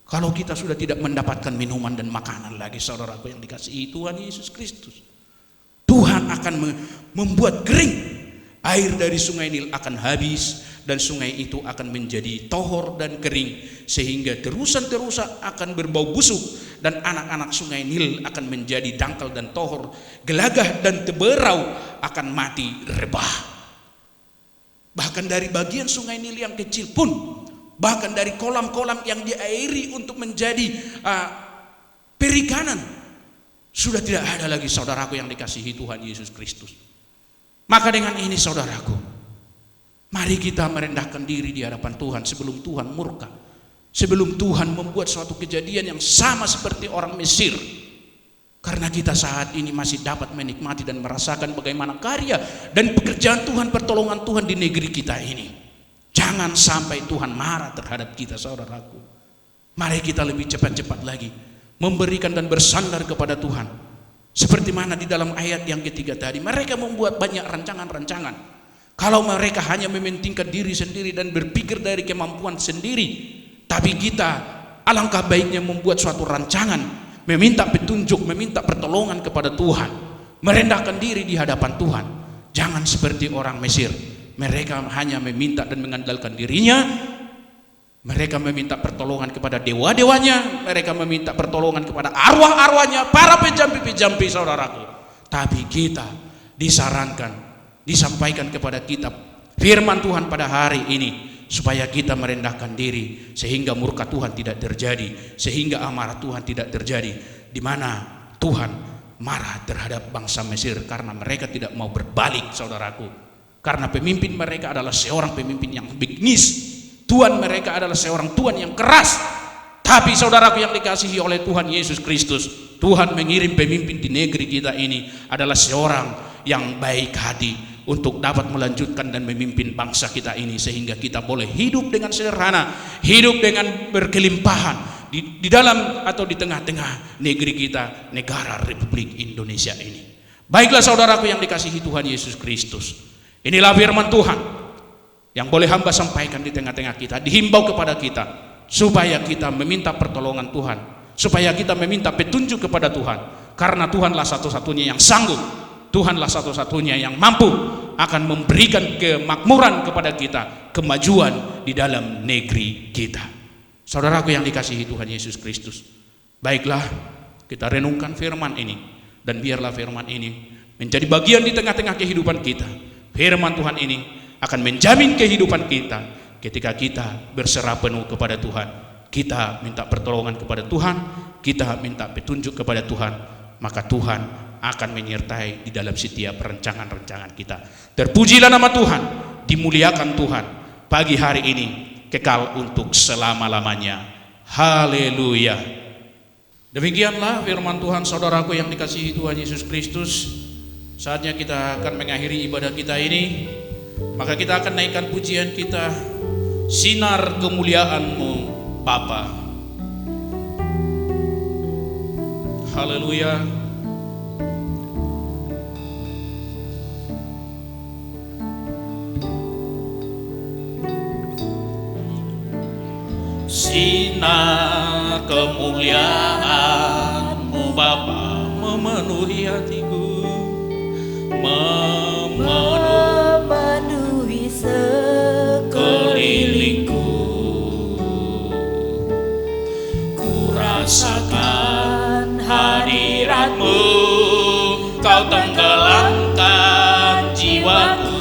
Kalau kita sudah tidak mendapatkan minuman dan makanan lagi, saudaraku yang dikasihi Tuhan Yesus Kristus, Tuhan akan membuat kering. Air dari sungai Nil akan habis dan sungai itu akan menjadi tohor dan kering, sehingga terusan-terusan akan berbau busuk dan anak-anak sungai Nil akan menjadi dangkal dan tohor, gelagah dan teberau akan mati rebah. Bahkan dari bagian sungai Nil yang kecil pun, bahkan dari kolam-kolam yang diairi untuk menjadi perikanan, sudah tidak ada lagi, saudaraku yang dikasihi Tuhan Yesus Kristus. Maka dengan ini, saudaraku, mari kita merendahkan diri di hadapan Tuhan sebelum Tuhan murka, sebelum Tuhan membuat suatu kejadian yang sama seperti orang Mesir. Karena kita saat ini masih dapat menikmati dan merasakan bagaimana karya dan pekerjaan Tuhan, pertolongan Tuhan di negeri kita ini. Jangan sampai Tuhan marah terhadap kita, saudaraku. Mari kita lebih cepat-cepat lagi memberikan dan bersandar kepada Tuhan. Seperti mana di dalam ayat yang ketiga tadi, mereka membuat banyak rancangan-rancangan. Kalau mereka hanya mementingkan diri sendiri dan berpikir dari kemampuan sendiri, tapi kita alangkah baiknya membuat suatu rancangan, meminta petunjuk, meminta pertolongan kepada Tuhan, merendahkan diri di hadapan Tuhan. Jangan seperti orang Mesir, mereka hanya meminta dan mengandalkan dirinya. Mereka meminta pertolongan kepada dewa-dewanya, mereka meminta pertolongan kepada arwah-arwahnya, para pejampi-pejampi, saudaraku. Tapi kita disarankan, disampaikan kepada kita firman Tuhan pada hari ini, supaya kita merendahkan diri, sehingga murka Tuhan tidak terjadi, sehingga amarah Tuhan tidak terjadi, di mana Tuhan marah terhadap bangsa Mesir karena mereka tidak mau berbalik, saudaraku. Karena pemimpin mereka adalah seorang pemimpin yang bengis. Tuhan mereka adalah seorang Tuhan yang keras. Tapi saudaraku yang dikasihi oleh Tuhan Yesus Kristus, Tuhan mengirim pemimpin di negeri kita ini adalah seorang yang baik hati untuk dapat melanjutkan dan memimpin bangsa kita ini, sehingga kita boleh hidup dengan sederhana, hidup dengan berkelimpahan di dalam atau di tengah-tengah negeri kita, negara Republik Indonesia ini. Baiklah saudaraku yang dikasihi Tuhan Yesus Kristus, inilah firman Tuhan yang boleh hamba sampaikan di tengah-tengah kita, dihimbau kepada kita supaya kita meminta pertolongan Tuhan, supaya kita meminta petunjuk kepada Tuhan, karena Tuhanlah satu-satunya yang sanggup, Tuhanlah satu-satunya yang mampu akan memberikan kemakmuran kepada kita, kemajuan di dalam negeri kita. Saudaraku yang dikasihi Tuhan Yesus Kristus, baiklah kita renungkan firman ini, dan biarlah firman ini menjadi bagian di tengah-tengah kehidupan kita. Firman Tuhan ini akan menjamin kehidupan kita ketika kita berserah penuh kepada Tuhan. Kita minta pertolongan kepada Tuhan, kita minta petunjuk kepada Tuhan, maka Tuhan akan menyertai di dalam setiap rancangan-rancangan kita. Terpujilah nama Tuhan, dimuliakan Tuhan pagi hari ini, kekal untuk selama-lamanya. Haleluya. Demikianlah firman Tuhan, saudaraku yang dikasihi Tuhan Yesus Kristus. Saatnya kita akan mengakhiri ibadah kita ini. Maka kita akan naikkan pujian kita, sinar kemuliaan-Mu Bapa. Haleluya. Sinar kemuliaan-Mu Bapa memenuhi hatiku, memenuhi sekelilingku. Ku rasakan hadirat-Mu, Kau tenggelamkan jiwaku.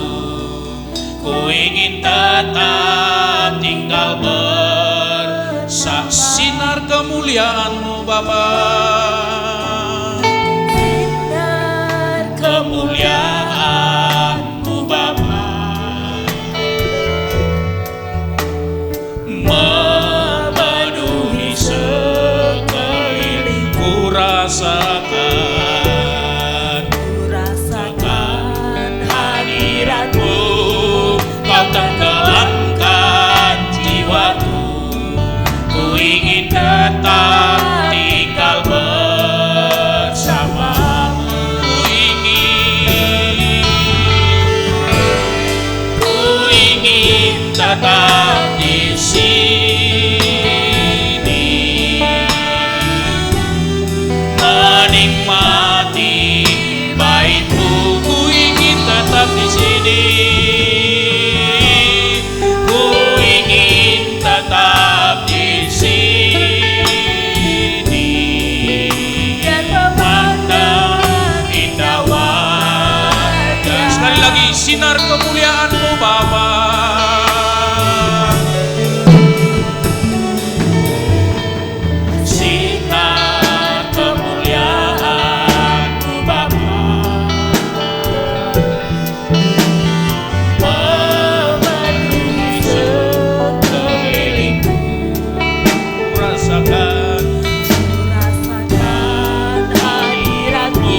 Ku ingin tetap tinggal bersaksi. Sinar kemuliaan-Mu Bapa, Sinar kemuliaan-Mu Bapa, memenuhi sekeliling. Ku rasakan hadirat-Mu, Kau tenggelamkan jiwaku. Ku ingin tetap tinggal bersama-Mu. Ku ingin tetap di sini, menikmati bait-Mu. Ku ingin tetap di sini, ku ingin tetap di sini, dan memandang indah wajah. Sekali lagi, sinar kemuliaan-Mu Bapa, sinar kemuliaan-Mu Bapa, memenuhi sekelilingku. Ku rasakan hadirat-Mu,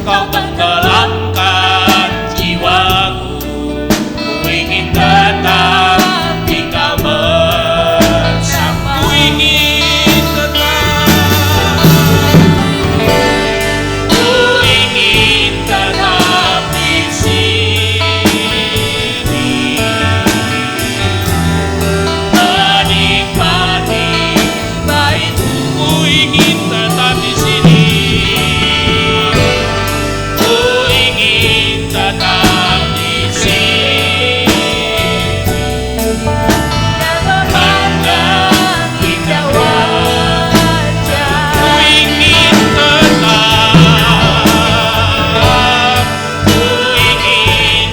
Kau tenggelamkan jiwaku. Ku ingin tetap tinggal bersama. Ku ingin tetap di sini, menikmati bait-Mu. Ku ingin tetap di sini, ku ingin tetap di sini, memandang indah wajah. Ku ingin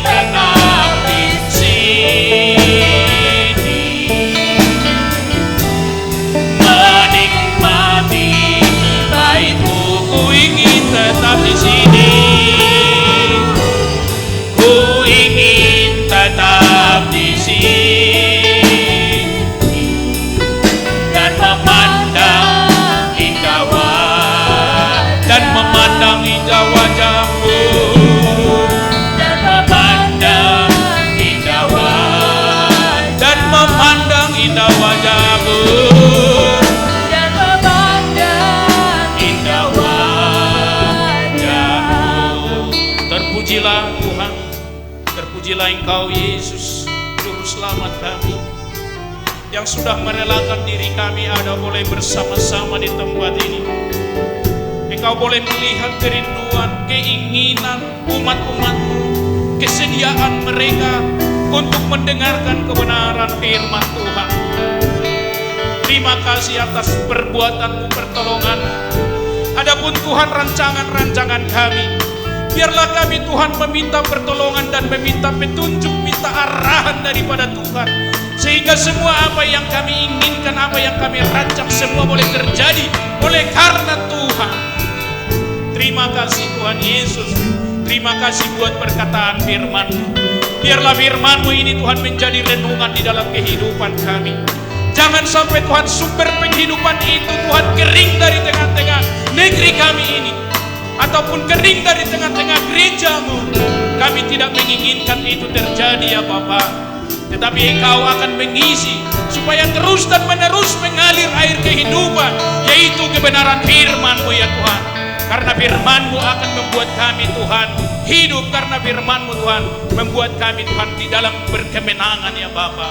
tetap di sini, menikmati bait-Mu. Ku ingin tetap di sini, ku ingin tetap di sini, dan memandang indah wajah-Mu, dan memandang indah wajah-Mu, dan memandang indah wajah-Mu, dan memandang indah wajah-Mu. Terpujilah Tuhan, terpujilah Engkau Yesus, Juru Selamat kami, yang sudah merelakan diri kami ada boleh bersama-sama di tempat ini. Engkau boleh melihat kerinduan, keinginan umat-umat-Mu, kesediaan mereka untuk mendengarkan kebenaran firman Tuhan. Terima kasih atas perbuatan-Mu, pertolongan-Mu. Adapun Tuhan rancangan-rancangan kami, biarlah kami Tuhan meminta pertolongan dan meminta petunjuk, minta arahan daripada Tuhan, sehingga semua apa yang kami inginkan, apa yang kami rancang, semua boleh terjadi oleh karena Tuhan. Terima kasih Tuhan Yesus, terima kasih buat perkataan firman-Mu. Biarlah firman-Mu ini Tuhan menjadi renungan di dalam kehidupan kami. Jangan sampai Tuhan sumber penghidupan itu Tuhan kering dari tengah-tengah negeri kami ini, ataupun kering dari tengah-tengah gereja-Mu. Kami tidak menginginkan itu terjadi ya Bapa, tetapi Engkau akan mengisi supaya terus dan menerus mengalir air kehidupan, yaitu kebenaran firman-Mu ya Tuhan. Karena firman-Mu akan membuat kami Tuhan hidup, karena firman-Mu Tuhan membuat kami Tuhan di dalam berkemenangan ya Bapa.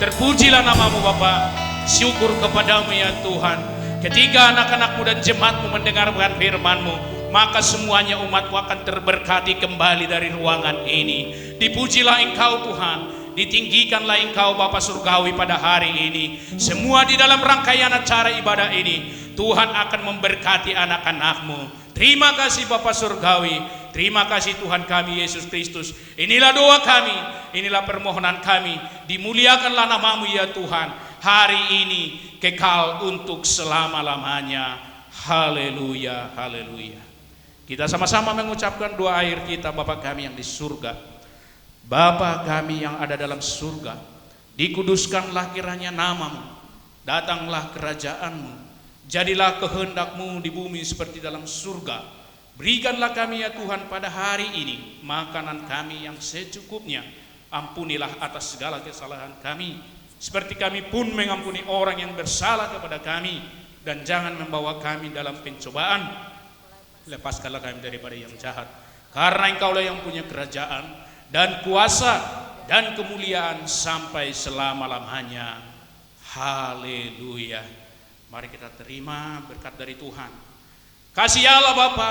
Terpujilah nama-Mu Bapa. syukur kepadamu ya Tuhan. Ketika anak-anakmu dan jemaatmu mendengarkan firman-Mu, maka semuanya umat-Mu akan terberkati kembali dari ruangan ini. Dipujilah Engkau Tuhan, ditinggikanlah Engkau Bapa Surgawi pada hari ini. Semua di dalam rangkaian acara ibadah ini, Tuhan akan memberkati anak-anak-Mu. Terima kasih Bapa Surgawi, terima kasih Tuhan kami Yesus Kristus. Inilah doa kami, inilah permohonan kami. Dimuliakanlah nama-Mu ya Tuhan, hari ini kekal untuk selama-lamanya. Haleluya, haleluya. Kita sama-sama mengucapkan doa akhir kita. Bapa kami yang di surga, Bapa kami yang ada dalam surga, dikuduskanlah kiranya nama-Mu, datanglah kerajaan-Mu, jadilah kehendak-Mu di bumi seperti dalam surga. Berikanlah kami ya Tuhan pada hari ini makanan kami yang secukupnya. Ampunilah atas segala kesalahan kami, seperti kami pun mengampuni orang yang bersalah kepada kami. Dan jangan membawa kami dalam pencobaan, lepaskanlah kami daripada yang jahat. Karena Engkaulah yang punya kerajaan dan kuasa dan kemuliaan sampai selama-lamanya. Haleluya. Mari kita terima berkat dari Tuhan. Kasih Allah Bapa,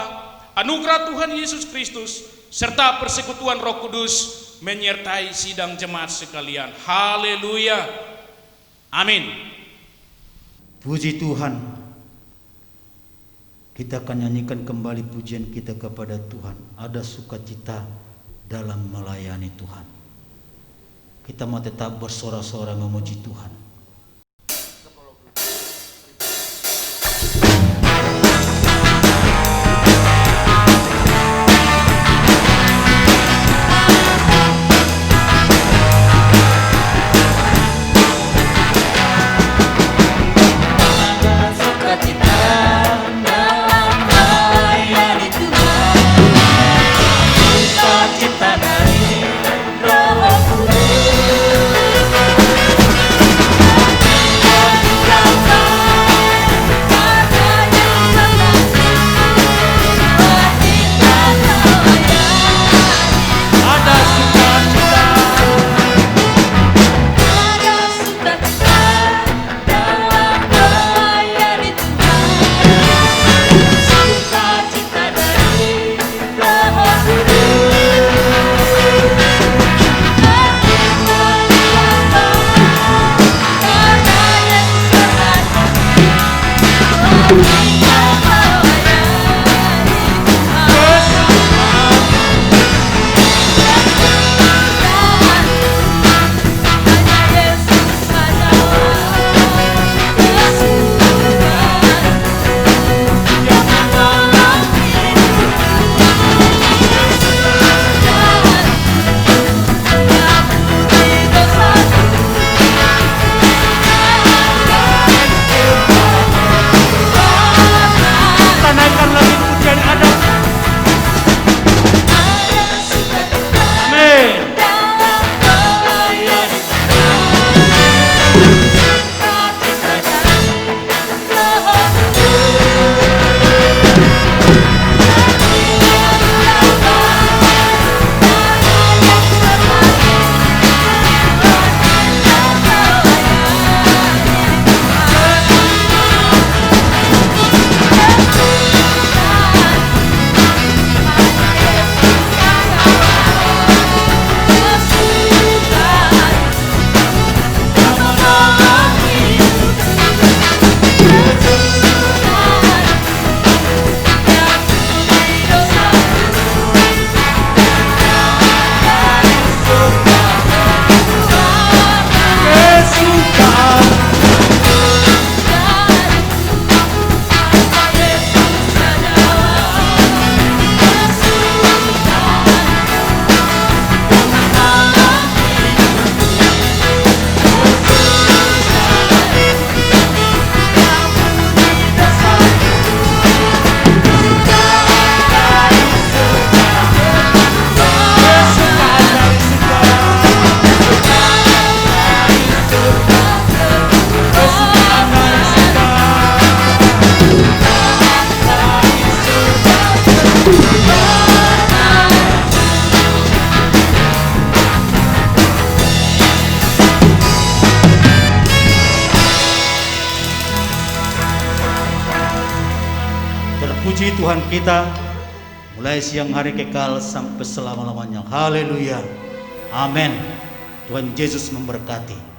anugerah Tuhan Yesus Kristus, serta persekutuan Roh Kudus menyertai sidang jemaat sekalian. Haleluya. Amin. Puji Tuhan. Kita akan nyanyikan kembali pujian kita kepada Tuhan. Ada sukacita dalam melayani Tuhan. Kita mau tetap bersorak-sorai memuji Tuhan. Cita dari Roh Kudus. puji Tuhan kita mulai siang hari kekal sampai selama-lamanya. Haleluya. Amin. Tuhan Yesus memberkati.